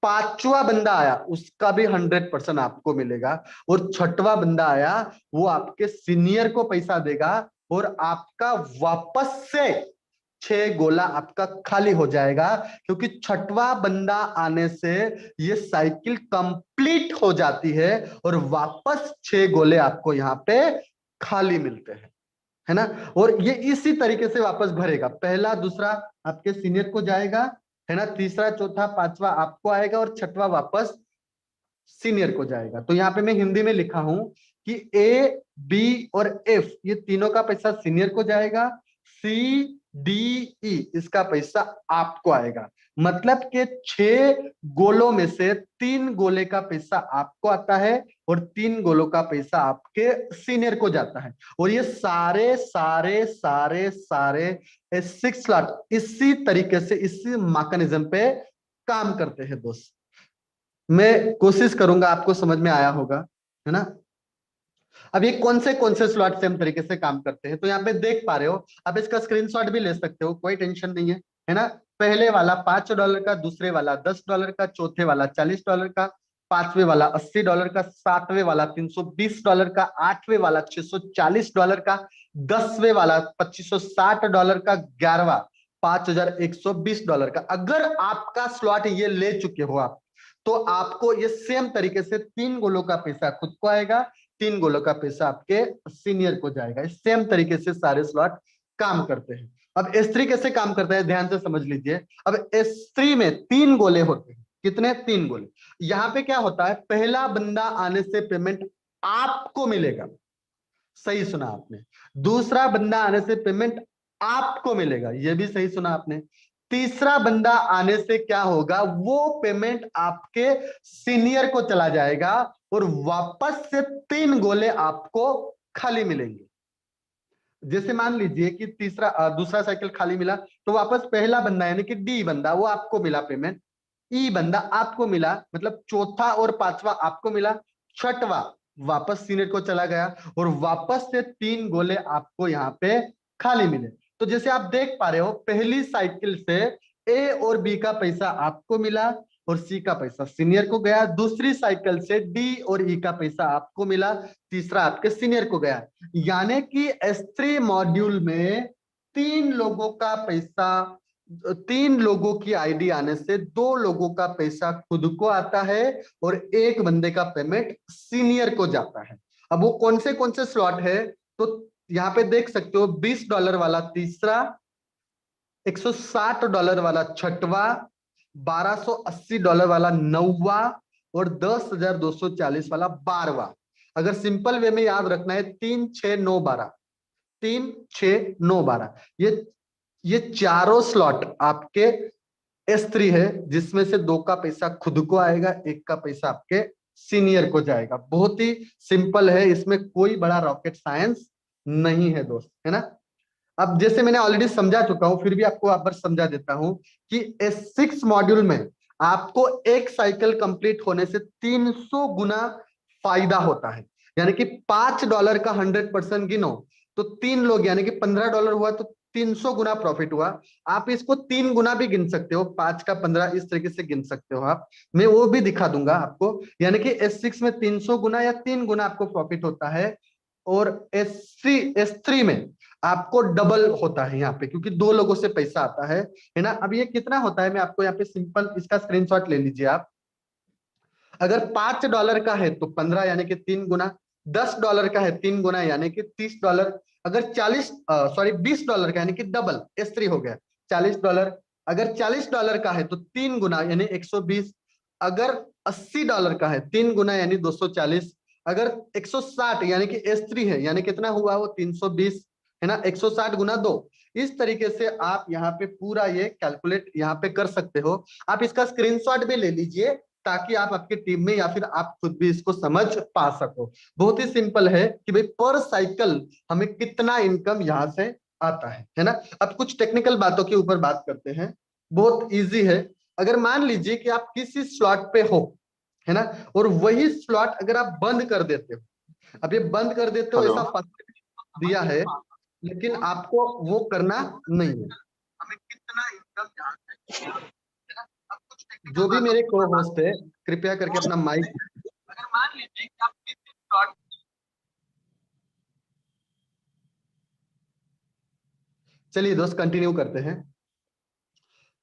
पांचवा बंदा आया, उसका भी 100% आपको मिलेगा। और छठवा बंदा आया, वो आपके सीनियर को पैसा देगा और आपका वापस से 6 गोला आपका खाली हो जाएगा, क्योंकि छठवा बंदा आने से ये साइकिल कंप्लीट हो जाती है और वापस 6 गोले आपको यहाँ पे खाली मिलते हैं, है ना। और ये इसी तरीके से वापस भरेगा, पहला दूसरा आपके सीनियर को जाएगा, है ना, तीसरा चौथा पांचवा आपको आएगा और छठवा वापस सीनियर को जाएगा। तो यहाँ पे मैं हिंदी में लिखा हूं कि ए बी और एफ ये तीनों का पैसा सीनियर को जाएगा, सी डी ई इसका पैसा आपको आएगा। मतलब के 6 गोलों में से 3 गोले का पैसा आपको आता है और 3 गोलों का पैसा आपके सीनियर को जाता है। और ये सारे सारे सारे सारे 6 स्लॉट इसी तरीके से इसी मैकेनिज्म पे काम करते हैं दोस्त। मैं कोशिश करूंगा आपको समझ में आया होगा, है ना। अब ये कौन से स्लॉट से हम तरीके से काम करते हैं, तो यहाँ पे देख पा रहे हो, अब इसका स्क्रीनशॉट भी ले सकते हो, कोई टेंशन नहीं है ना। पहले वाला $5 का, दूसरे वाला $10 का, चौथे वाला $40 का, पांचवे वाला $80 का, सातवें वाला $320 का, आठवें वाला $640 का, 10वें वाला $2560 का, 11वां $5120 का। अगर आपका स्लॉट ये ले चुके हो आप, तो आपको ये सेम तरीके से 3 गोलों का पैसा खुद को आएगा, 3 गोलों का पैसा आपके सीनियर को जाएगा। इस सेम तरीके से सारे स्लॉट काम करते हैं। अब S3 कैसे काम करता है ध्यान से समझ लीजिए। अब S3 में 3 गोले होते हैं, कितने, 3 गोले। यहां पे क्या होता है, पहला बंदा आने से पेमेंट आपको मिलेगा, सही सुना आपने। दूसरा बंदा आने से पेमेंट आपको मिलेगा, यह भी सही सुना आपने। तीसरा बंदा आने से क्या होगा, वो पेमेंट आपके सीनियर को चला जाएगा और वापस से 3 गोले आपको खाली मिलेंगे। जैसे मान लीजिए कि दूसरा साइकिल खाली मिला, तो वापस पहला बंदा यानी कि डी बंदा वो आपको मिला पेमेंट, ई बंदा आपको मिला, मतलब चौथा और पांचवा आपको मिला, छठवा वापस सीनियर को चला गया और वापस से 3 गोले आपको यहाँ पे खाली मिले। तो जैसे आप देख पा रहे हो, पहली साइकिल से ए और बी का पैसा आपको मिला और सी का पैसा सीनियर को गया, दूसरी साइकिल से डी और ई का पैसा आपको मिला, तीसरा आपके सीनियर को गया। यानी कि S3 मॉड्यूल में 3 लोगों का पैसा, 3 लोगों की आईडी आने से 2 लोगों का पैसा खुद को आता है और एक बंदे का पेमेंट सीनियर को जाता है। अब वो कौन से स्लॉट है, तो यहाँ पे देख सकते हो, $20 वाला तीसरा, $160 वाला छठवा, $1280 वाला नौवा और 10,240 वाला 12वां। अगर सिंपल वे में याद रखना है, 3 6 9 12, 3 6 9 12, ये चारों स्लॉट आपके S3 है, जिसमें से 2 का पैसा खुद को आएगा, 1 का पैसा आपके सीनियर को जाएगा। बहुत ही सिंपल है, इसमें कोई बड़ा रॉकेट साइंस नहीं है दोस्त, है ना। अब जैसे मैंने ऑलरेडी समझा चुका हूं, फिर भी आपको आप बार समझा देता हूं कि S6 मॉड्यूल में आपको एक साइकिल कंप्लीट होने से 300 गुना फायदा होता है। यानी कि $5 का 100% गिनो तो 3 लोग यानी कि $15 हुआ, तो 300 गुना प्रॉफिट हुआ। आप इसको 3 गुना भी गिन सकते हो, 5 का 15 इस तरीके से गिन सकते हो आप, मैं वो भी दिखा दूंगा आपको। यानी कि S6 में 300 गुना या 3 गुना आपको प्रॉफिट होता है, और S3 में आपको डबल होता है यहाँ पे, क्योंकि 2 लोगों से पैसा आता है ना। अब ये कितना होता है, मैं आपको यहाँ पे सिंपल इसका स्क्रीनशॉट ले लीजिए आप। अगर $5 का है तो 15 यानी कि 3 गुना, $10 का है 3 गुना यानी कि $30। अगर $20 का यानी कि डबल S3 हो गया $40, अगर $40 का है तो 3 गुना यानी 120। अगर $80 का है 3 गुना यानी 240। अगर 160 यानी कि S3 है यानी कितना हुआ वो 320, है ना, 160 गुना 2। इस तरीके से आप यहाँ पे पूरा ये कैलकुलेट यहाँ पे कर सकते हो। आप इसका स्क्रीनशॉट भी ले लीजिए ताकि आप आपकी टीम में या फिर आप खुद भी इसको समझ पा सको। बहुत ही सिंपल है कि भाई पर साइकिल हमें कितना इनकम यहाँ से आता है ना। अब कुछ टेक्निकल बातों के ऊपर बात करते हैं। बहुत इजी है। अगर मान लीजिए कि आप किसी स्लॉट पे हो, है ना, और वही स्लॉट अगर आप बंद कर देते हो, अब ये बंद कर देते हो हेलो। ऐसा फैसिलिटी दिया है, लेकिन आपको वो करना नहीं है। हमें कितना इनकम यहाँ से, है ना? अब कुछ टेक्निकल जो भी बातों मेरे के को ऊपर बात, होस्ट है कृपया करके अपना माइक। अगर मान लीजिए कि आप किसी स्लॉट, चलिए दोस्त कंटिन्यू करते हैं।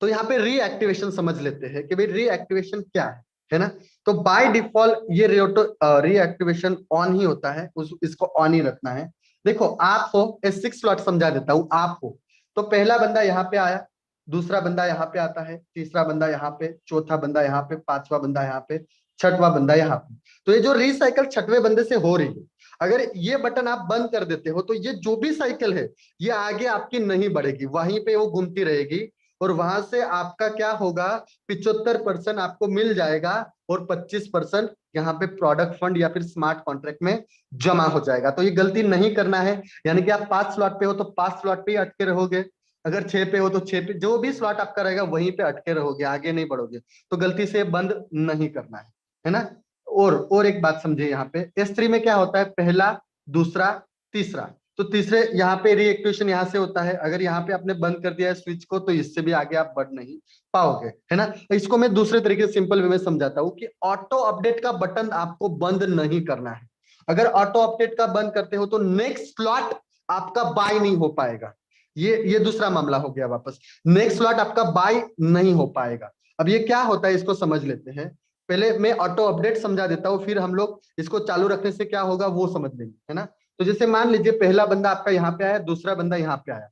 तो यहाँ पे रीएक्टिवेशन समझ लेते हैं कि भाई रीएक्टिवेशन क्या है ना। तो बाय डिफॉल्ट ये रीएक्टिवेशन ऑन ही होता है, इसको ऑन ही रखना है। देखो आप हो, S6 स्लॉट समझा देता हूं, आप हो तो पहला बंदा यहाँ पे आया, दूसरा बंदा यहाँ पे आता है, तीसरा बंदा यहाँ पे, चौथा बंदा यहाँ पे, पांचवा बंदा यहाँ पे, छठवां बंदा यहाँ पे। तो ये जो रिसाइकल छठवें बंदे से हो रही है, अगर ये बटन आप बंद कर देते हो तो ये जो भी साइकिल है ये आगे आपकी नहीं बढ़ेगी, वहीं पे वो घूमती रहेगी और वहां से आपका क्या होगा, 75% आपको मिल जाएगा और 25% यहाँ पे प्रोडक्ट फंड या फिर स्मार्ट कॉन्ट्रैक्ट में जमा हो जाएगा। तो ये गलती नहीं करना है, यानी कि आप 5 स्लॉट पे हो तो 5 स्लॉट पे ही अटके रहोगे, अगर 6 पे हो तो 6 पे, जो भी स्लॉट आपका रहेगा वहीं पे अटके रहोगे, आगे नहीं बढ़ोगे। तो गलती से बंद नहीं करना है ना। और एक बात समझिए, यहाँ पे S3 में क्या होता है, पहला, दूसरा, तीसरा। तो तीसरे यहाँ पे रिएक्टिवेशन यहाँ से होता है, अगर यहाँ पे आपने बंद कर दिया है स्विच को तो इससे भी आगे आप बढ़ नहीं पाओगे, है ना। तो इसको मैं दूसरे तरीके से सिंपल वे में समझाता हूँ कि ऑटो अपडेट का बटन आपको बंद नहीं करना है। अगर ऑटो अपडेट का बंद करते हो तो नेक्स्ट स्लॉट आपका बाय नहीं हो पाएगा। ये दूसरा मामला हो गया, वापस नेक्स्ट स्लॉट आपका बाय नहीं हो पाएगा। अब ये क्या होता है इसको समझ लेते हैं। पहले मैं ऑटो अपडेट समझा देता हूँ, फिर हम लोग इसको चालू रखने से क्या होगा वो समझ लेंगे, है ना। तो जैसे मान लीजिए पहला बंदा आपका यहाँ पे आया, दूसरा बंदा यहाँ पे आया,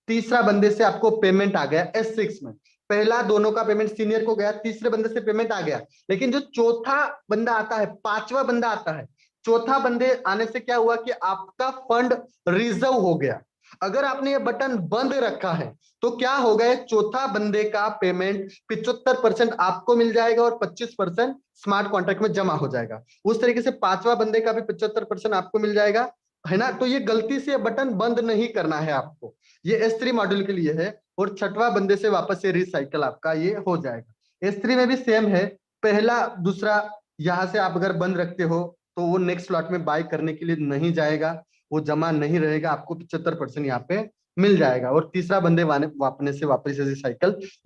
तीसरा बंदे से आपको पेमेंट आ गया S6 में, पहला दोनों का पेमेंट सीनियर को गया, तीसरे बंदे से पेमेंट आ गया। लेकिन जो चौथा बंदा आता है, पांचवा बंदा आता है, चौथा बंदे आने से क्या हुआ कि आपका फंड रिजर्व हो गया। अगर आपने ये बटन बंद रखा है तो क्या होगा, चौथा बंदे का पेमेंट 75% आपको मिल जाएगा और 25% स्मार्ट कॉन्ट्रैक्ट में जमा हो जाएगा। उस तरीके से पांचवा बंदे का भी 75% आपको मिल जाएगा, है ना। तो ये गलती से बटन बंद नहीं करना है आपको, ये S3 मॉड्यूल के लिए है। और छठवा बंदे से वापस ये रिसाइकल आपका ये हो जाएगा। S3 में भी सेम है, पहला दूसरा, यहां से आप अगर बंद रखते हो तो वो नेक्स्ट स्लॉट में बाय करने के लिए नहीं जाएगा, वो जमा नहीं रहेगा, आपको 75% यहाँ पे मिल जाएगा और तीसरा बंदे वापने से वापस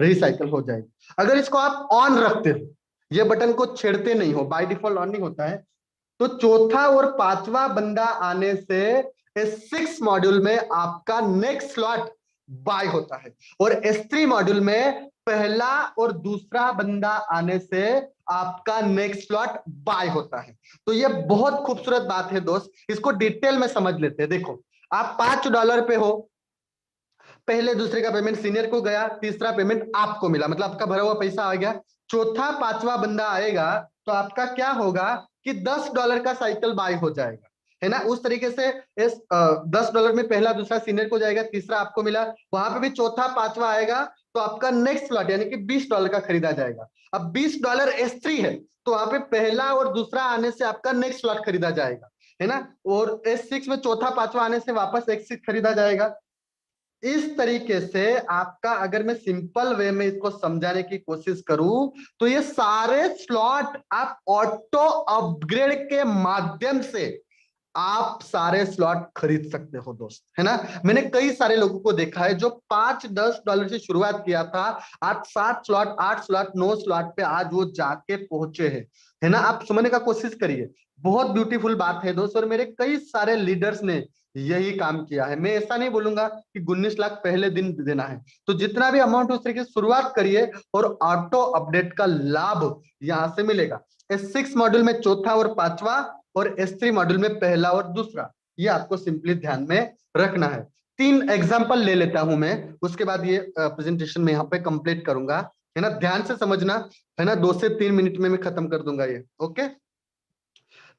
रिसाइकल हो जाएगी। अगर इसको आप ऑन रखते हो, ये बटन को छेड़ते नहीं हो, बाय डिफॉल्ट ऑन नहीं होता है, तो चौथा और पांचवा बंदा आने से S6 मॉड्यूल में आपका नेक्स्ट स्लॉट बाय होता है और S3 मॉड्यूल में पहला और दूसरा बंदा आने से आपका नेक्स्ट स्लॉट बाय होता है। तो ये बहुत खूबसूरत बात है दोस्त, इसको डिटेल में समझ लेते हैं। देखो आप $5 पे हो, पहले दूसरे का पेमेंट सीनियर को गया, तीसरा पेमेंट आपको मिला, मतलब आपका भरा हुआ पैसा आ गया। चौथा पांचवा बंदा आएगा तो आपका क्या होगा कि $10 का साइकिल बाय हो जाएगा, है ना। उस तरीके से इस $10 में पहला दूसरा सीनियर को जाएगा, तीसरा आपको मिला, वहां पे भी चौथा पांचवा आएगा तो आपका नेक्स्ट स्लॉट यानी कि $20 का खरीदा जाएगा। अब $20 S3 है तो वहां पे पहला और दूसरा आने से आपका नेक्स्ट स्लॉट खरीदा जाएगा, है ना। और S6 में चौथा पांचवा आने से वापस X6 खरीदा जाएगा। इस तरीके से आपका, अगर मैं सिंपल वे में इसको समझाने की कोशिश करूं तो ये सारे स्लॉट आप ऑटो अपग्रेड के माध्यम से आप सारे स्लॉट खरीद सकते हो दोस्त, है ना। मैंने कई सारे लोगों को देखा है जो $5-10 से शुरुआत किया था, आज 7 स्लॉट, 8 स्लॉट, 9 स्लॉट पे आज वो जाके पहुंचे हैं, है ना। आप समझने का कोशिश करिए, बहुत ब्यूटीफुल बात है दोस्त। और मेरे कई सारे लीडर्स ने यही काम किया है। मैं ऐसा नहीं बोलूंगा कि 19 लाख पहले दिन देना है, तो जितना भी अमाउंट उस तरीके से शुरुआत करिए और ऑटो अपडेट का लाभ यहां से मिलेगा। S6 मॉड्यूल में चौथा और पांचवा और S3 मॉड्यूल में पहला और दूसरा, ये आपको सिंपली ध्यान में रखना है। 3 एग्जाम्पल ले लेता हूं मैं, उसके बाद ये प्रेजेंटेशन में यहाँ पे कंप्लीट करूंगा, है ना। ध्यान से समझना, है ना। 2 से 3 मिनट में मैं खत्म कर दूंगा ये, ओके।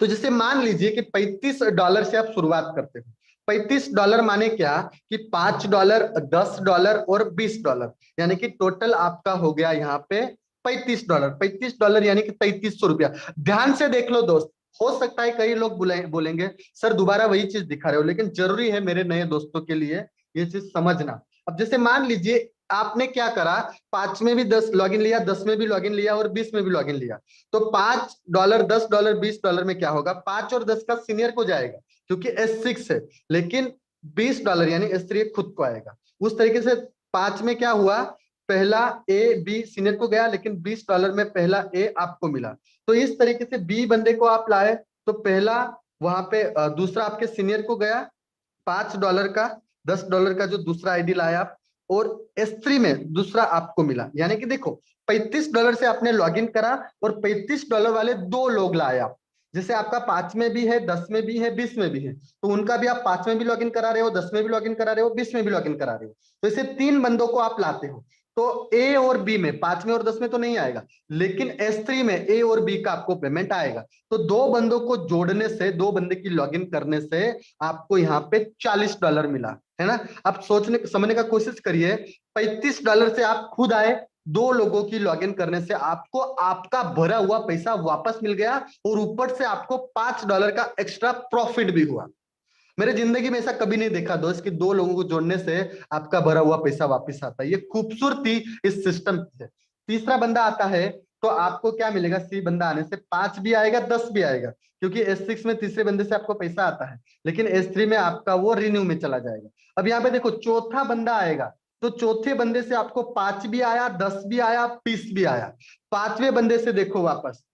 तो जैसे मान लीजिए कि $35 से आप शुरुआत करते हो। $35 माने क्या कि $5, $10 और $20, यानी कि टोटल आपका हो गया यहाँ पे $35। $35 यानी कि ₹3300। ध्यान से देख लो दोस्त, हो सकता है कई लोग बोलेंगे सर दोबारा वही चीज दिखा रहे हो, लेकिन जरूरी है मेरे नए दोस्तों के लिए ये चीज समझना। अब जैसे मान लीजिए आपने क्या करा, 5 में भी 10 लॉगिन लिया, 10 में भी लॉगिन लिया और 20 में भी लॉगिन लिया, तो $5, $10, $20 में क्या होगा, 5 और 10 का सीनियर को जाएगा क्योंकि S6 है, लेकिन $20 यानी S3 खुद को आएगा। उस तरीके से 5 में क्या हुआ, पहला A B सीनियर को गया, लेकिन $20 में पहला A आपको मिला। तो इस तरीके से B बंदे को आप लाए, तो पहला वहां पे दूसरा आपके सीनियर को गया $5 का, $10 का जो दूसरा आईडी लाया आप, और S3 में दूसरा आपको मिला। यानी कि देखो $35 से आपने लॉगिन करा और $35 वाले 2 लोग लाए आप। जैसे आपका 5 में भी है, 10 में भी है, 20 में भी है, तो उनका भी आप 5 में भी लॉगिन करा रहे हो, 10 में भी लॉगिन करा रहे हो, 20 में भी लॉगिन करा रहे हो। तो इसे 3 बंदों को आप लाते हो। तो A और B में, 5 में और 10 में तो नहीं आएगा, लेकिन S3 में A और B का आपको पेमेंट आएगा। तो 2 बंदों को जोड़ने से, 2 बंदे की लॉगिन करने से आपको यहाँ पे $40 मिला, है ना। आप सोचने समझने का कोशिश करिए, $35 से आप खुद आए, 2 लोगों की लॉगिन करने से आपको आपका भरा हुआ पैसा वापस मिल गया, और ऊपर से आपको $5 का एक्स्ट्रा प्रॉफिट भी हुआ। मेरे जिंदगी में ऐसा कभी नहीं देखा दोस्त कि 2 लोगों को जोड़ने से आपका भरा हुआ पैसा वापस आता है। ये खूबसूरती इस सिस्टम की है। तीसरा बंदा आता है, तो आपको क्या मिलेगा, C बंदा आने से 5 भी आएगा, 10 भी आएगा, क्योंकि S6 में तीसरे बंदे से आपको पैसा आता है, लेकिन S3 में आपका वो रिन्यू में चला जाएगा। अब यहाँ पे देखो चौथा बंदा आएगा, तो चौथे बंदे से आपको 5 भी आया, 10 भी आया, 20 भी आया। पांचवें बंदे से देखो वापस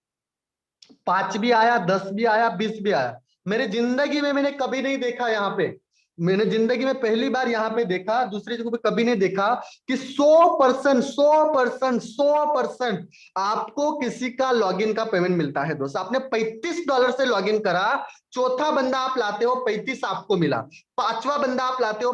5 भी आया, 10 भी आया, 20 भी आया। मेरे जिंदगी में मैंने कभी नहीं देखा, यहाँ पे मैंने जिंदगी में पहली बार यहाँ पे देखा, दूसरी जगह पे कभी नहीं देखा कि 100% 100% 100% आपको किसी का लॉगिन का पेमेंट मिलता है। दोस्त आपने $35 से लॉगिन करा, चौथा बंदा आप लाते हो 35 आपको मिला, पांचवा बंदा आप लाते हो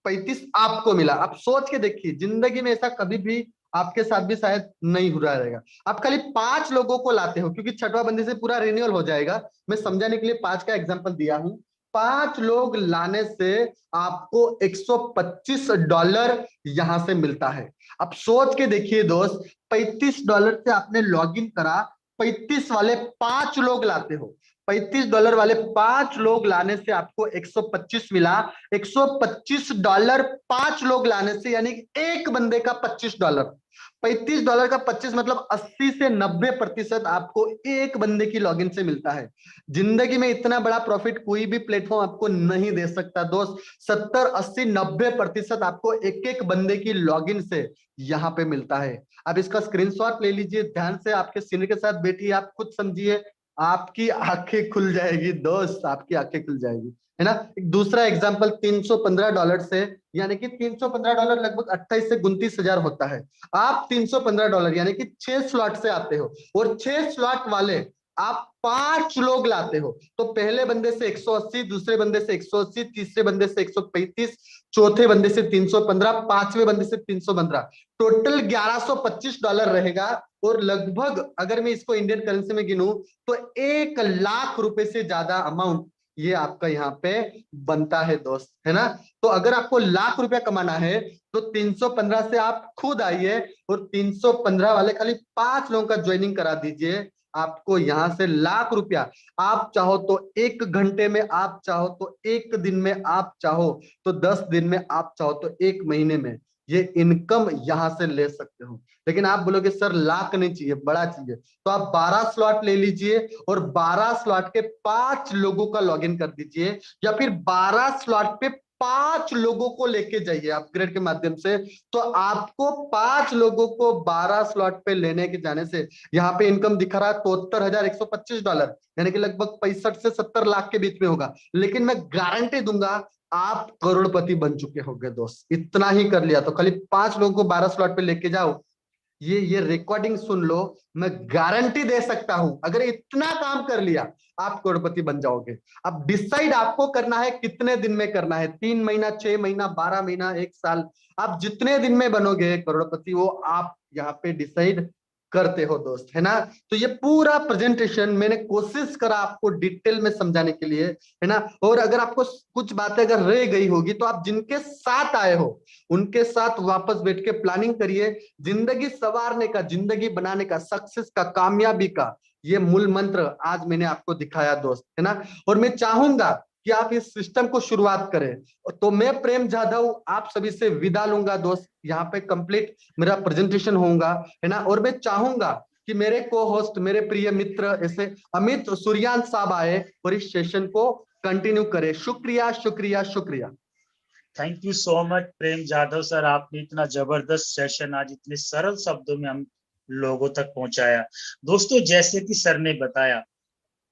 35 आपको मिला। आप सोच के देखिए, जिंदगी में ऐसा कभी भी आपके साथ भी शायद नहीं हो रहेगा। आप खाली 5 लोगों को लाते हो, क्योंकि छठवा बंदे से पूरा रिन्यूअल हो जाएगा। मैं समझाने के लिए 5 का एग्जांपल दिया हूं। 5 लोग लाने से आपको $125 यहां से मिलता है। अब सोच के देखिए दोस्त, $35 से आपने लॉगिन करा, 35 वाले 5 लोग लाते हो, $35 वाले 5 लोग लाने से आपको 125 मिला। $125 5 लोग लाने से, यानी एक बंदे का $25। $35 का 25 मतलब 80 से 90% आपको एक बंदे की लॉगिन से मिलता है। जिंदगी में इतना बड़ा प्रॉफिट कोई भी प्लेटफॉर्म आपको नहीं दे सकता दोस्त। 70, 80, 90% आपको एक एक बंदे की लॉगिन से यहाँ पे मिलता है। आप इसका स्क्रीनशॉट ले लीजिए, ध्यान से आपके सीनियर के साथ बैठिए, आप खुद समझिए, आपकी आंखें खुल जाएगी दोस्त, आपकी आंखें खुल जाएगी, है ना। एक दूसरा एग्जांपल $315 से, यानी कि $315 लगभग 28 से 29 हजार होता है। आप $315 यानी कि 6 स्लॉट से आते हो, और 6 स्लॉट वाले आप 5 लोग लाते हो, तो पहले बंदे से 180, दूसरे बंदे से 180, तीसरे बंदे से 135, चौथे बंदे से 315, पांचवें बंदे से 315, टोटल $1125 रहेगा। और लगभग अगर मैं इसको इंडियन करेंसी में गिनूं तो 1 लाख रुपए से ज्यादा अमाउंट ये आपका यहाँ पे बनता है दोस्त, है ना। तो अगर आपको लाख रुपया कमाना है तो 315 से आप खुद आइए, और 315 वाले खाली 5 लोगों का ज्वाइनिंग करा दीजिए, आपको यहां से लाख रुपया, आप चाहो तो 1 घंटे में, आप चाहो तो 1 दिन में, आप चाहो तो 10 दिन में, आप चाहो तो 1 महीने में ये इनकम यहां से ले सकते हो। लेकिन आप बोलोगे सर लाख नहीं चाहिए, बड़ा चाहिए, तो आप 12 स्लॉट ले लीजिए, और 12 स्लॉट के 5 लोगों का लॉगिन कर दीजिए, या फिर 12 स्लॉट पे 5 लोगों को लेके जाइए अपग्रेड के माध्यम से। तो आपको 5 लोगों को 12 स्लॉट पे लेने के जाने से यहाँ पे इनकम दिखा रहा है $72,125, यानी कि लगभग 65 से 70 लाख के बीच में होगा। लेकिन मैं गारंटी दूंगा आप करोड़पति बन चुके होंगे दोस्त, इतना ही कर लिया तो। खाली 5 लोगों को 12 स्लॉट पे लेके जाओ, ये रिकॉर्डिंग सुन लो, मैं गारंटी दे सकता हूं, अगर इतना काम कर लिया आप करोड़पति बन जाओगे। अब डिसाइड आपको करना है कितने दिन में करना है, 3 महीना, 6 महीना, 12 महीना, 1 साल, आप जितने दिन में बनोगे करोड़पति वो आप यहाँ पे डिसाइड करते हो दोस्त, है ना। तो ये पूरा प्रेजेंटेशन मैंने कोशिश करा आपको डिटेल में समझाने के लिए, है ना। और अगर आपको कुछ बातें अगर रह गई होगी तो आप जिनके साथ आए हो उनके साथ वापस बैठ के प्लानिंग करिए। जिंदगी संवारने का, जिंदगी बनाने का, सक्सेस का, कामयाबी का ये मूल मंत्र आज मैंने आपको दिखाया दोस्त, है ना। और मैं चाहूंगा कि आप इस सिस्टम को शुरुआत करें। तो मैं प्रेम जाधव आप सभी से विदा लूंगा दोस्त, यहाँ पे कंप्लीट मेरा प्रेजेंटेशन होगा, है ना। और मैं चाहूंगा कि मेरे को होस्ट, मेरे प्रिय मित्र ऐसे अमित सूर्यान साहब आए और इस सेशन को कंटिन्यू करें। शुक्रिया, शुक्रिया, शुक्रिया। Thank you so much Prem Jadhav sir, आपने इतना जबरदस्त सेशन आज इतने सरल शब्दों में हम लोगों तक पहुंचाया। दोस्तों जैसे कि सर ने बताया,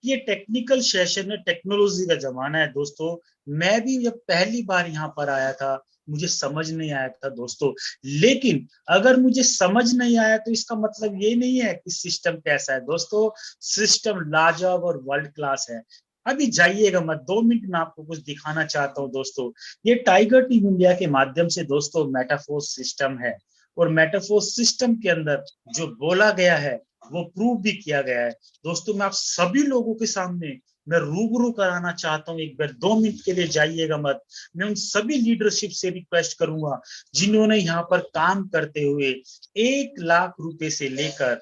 ये टेक्निकल सेशन है, टेक्नोलॉजी का जमाना है दोस्तों। मैं भी जब पहली बार यहाँ पर आया था मुझे समझ नहीं आया था दोस्तों, लेकिन अगर मुझे समझ नहीं आया तो इसका मतलब ये नहीं है कि सिस्टम कैसा है दोस्तों। सिस्टम लाजवाब और वर्ल्ड क्लास है। अभी जाइएगा मत, 2 मिनट में आपको कुछ दिखाना चाहता हूँ दोस्तों। ये टाइगर टीम इंडिया के माध्यम से दोस्तों मेटाफोर सिस्टम है, और मेटाफोर सिस्टम के अंदर जो बोला गया है वो प्रूव भी किया गया है दोस्तों। मैं आप सभी लोगों के सामने मैं रूबरू कराना चाहता हूँ, एक बार 2 मिनट के लिए जाइएगा मत। मैं उन सभी लीडरशिप से रिक्वेस्ट करूंगा जिन्होंने यहाँ पर काम करते हुए 1 लाख रुपए से लेकर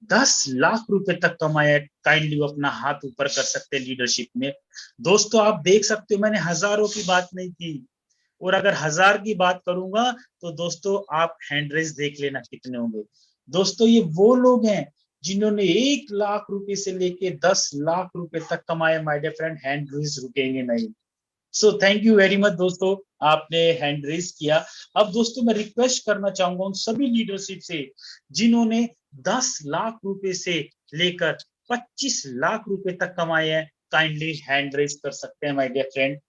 10 लाख रुपए तक कमाया, काइंडली वो अपना हाथ ऊपर कर सकते हैं लीडरशिप में। दोस्तों आप देख सकते हो मैंने हजारों की बात नहीं की, और अगर 1000 की बात करूंगा तो दोस्तों आप हैंड रेस देख लेना कितने होंगे। दोस्तों ये वो लोग हैं जिन्होंने 1 लाख रुपए से लेके 10 लाख रुपए तक कमाए। My dear friend, hand raise रुकेंगे नहीं। So thank you very much दोस्तों, आपने हैंड रेस किया। अब दोस्तों मैं रिक्वेस्ट करना चाहूंगा उन सभी लीडरशिप से जिन्होंने 10 लाख रुपए से लेकर 25 लाख रुपए तक कमाए हैं, काइंडली हैंड रेस कर सकते हैं माय डियर फ्रेंड।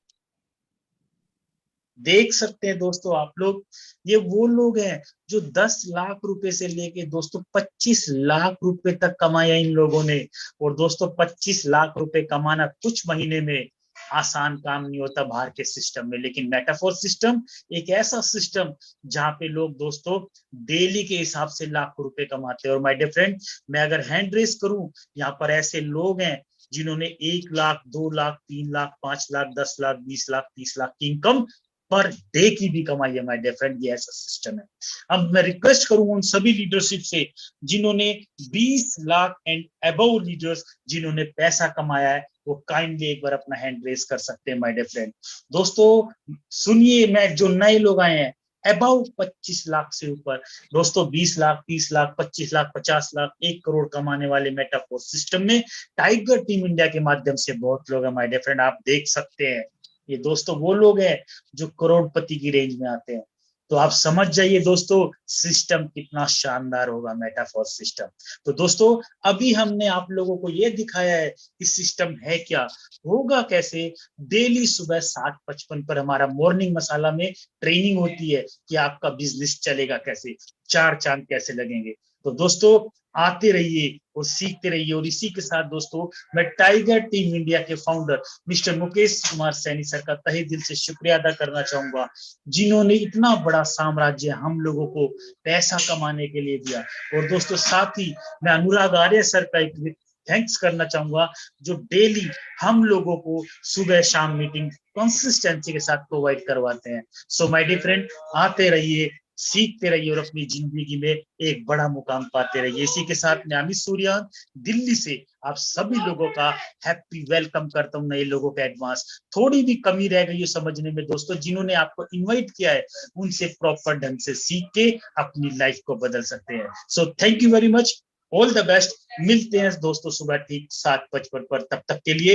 देख सकते हैं दोस्तों आप लोग, ये वो लोग हैं जो 10 लाख रुपए से लेके दोस्तों 25 लाख रुपए तक कमाया इन लोगों ने। और दोस्तों 25 लाख रुपए कमाना कुछ महीने में आसान काम नहीं होता बाहर के सिस्टम में, लेकिन मेटाफोर सिस्टम एक ऐसा सिस्टम जहां पे लोग दोस्तों डेली के हिसाब से लाखों रुपए कमाते हैं। और माय डियर फ्रेंड, मैं अगर हैंड रेस करूं, यहाँ पर ऐसे लोग हैं जिन्होंने 1 लाख, 2 लाख, 3 लाख, 5 लाख, 10 लाख, 20 लाख, 30 लाख की इनकम पर डे की भी कमाई है। माय डियर फ्रेंड, ये ऐसा सिस्टम है। अब मैं रिक्वेस्ट करूंगा उन सभी लीडरशिप से जिन्होंने 20 लाख एंड अबव लीडर्स जिन्होंने पैसा कमाया है, वो काइंडली एक बार अपना हैंड रेस कर सकते हैं माय डियर फ्रेंड। दोस्तों सुनिए, मैं जो नए लोग आए हैं अबव 25 लाख से ऊपर, दोस्तों 20 लाख, 30 लाख, 25 लाख, 50 लाख, 1 करोड़ कमाने वाले मेटाफोर सिस्टम में टाइगर टीम इंडिया के माध्यम से बहुत लोग हैं माय डियर फ्रेंड, आप देख सकते हैं। ये दोस्तों वो लोग हैं जो करोड़पति की रेंज में आते हैं। तो आप समझ जाइए दोस्तों सिस्टम कितना शानदार होगा, मेटाफोर सिस्टम। तो दोस्तों अभी हमने आप लोगों को ये दिखाया है कि सिस्टम है क्या, होगा कैसे। डेली सुबह 7:55 पर हमारा मॉर्निंग मसाला में ट्रेनिंग होती है कि आपका बिजनेस चलेगा कैसे, 4 चांद कैसे लगेंगे। तो दोस्तों आते रहिए और सीखते रहिए। और इसी के साथ दोस्तों मैं टाइगर टीम इंडिया के founder mister Mukesh Kumar Saini sir का तहे दिल से शुक्रिया अदा करना चाहूंगा, जिन्होंने इतना बड़ा साम्राज्य हम लोगों को पैसा कमाने के लिए दिया। और दोस्तों साथ ही मैं अनुराग आर्य सर का एक थैंक्स करना चाहूंगा, जो डेली हम लोगों को सुबह शाम मीटिंग कंसिस्टेंसी के साथ प्रोवाइड करवाते हैं। सो माय डियर फ्रेंड, आते रहिए, सीखते रहिए और अपनी जिंदगी में एक बड़ा मुकाम पाते रहिए। इसी के साथ मैं अमित सूर्यान दिल्ली से आप सभी लोगों का हैप्पी वेलकम करता हूं। नए लोगों का एडवांस थोड़ी भी कमी रह गई है समझने में दोस्तों, जिन्होंने आपको इनवाइट किया है उनसे प्रॉपर ढंग से सीख के अपनी लाइफ को बदल सकते हैं। सो thank you very much, all the best. मिलते हैं दोस्तों सुबह ठीक 7:55 पर, तब तक के लिए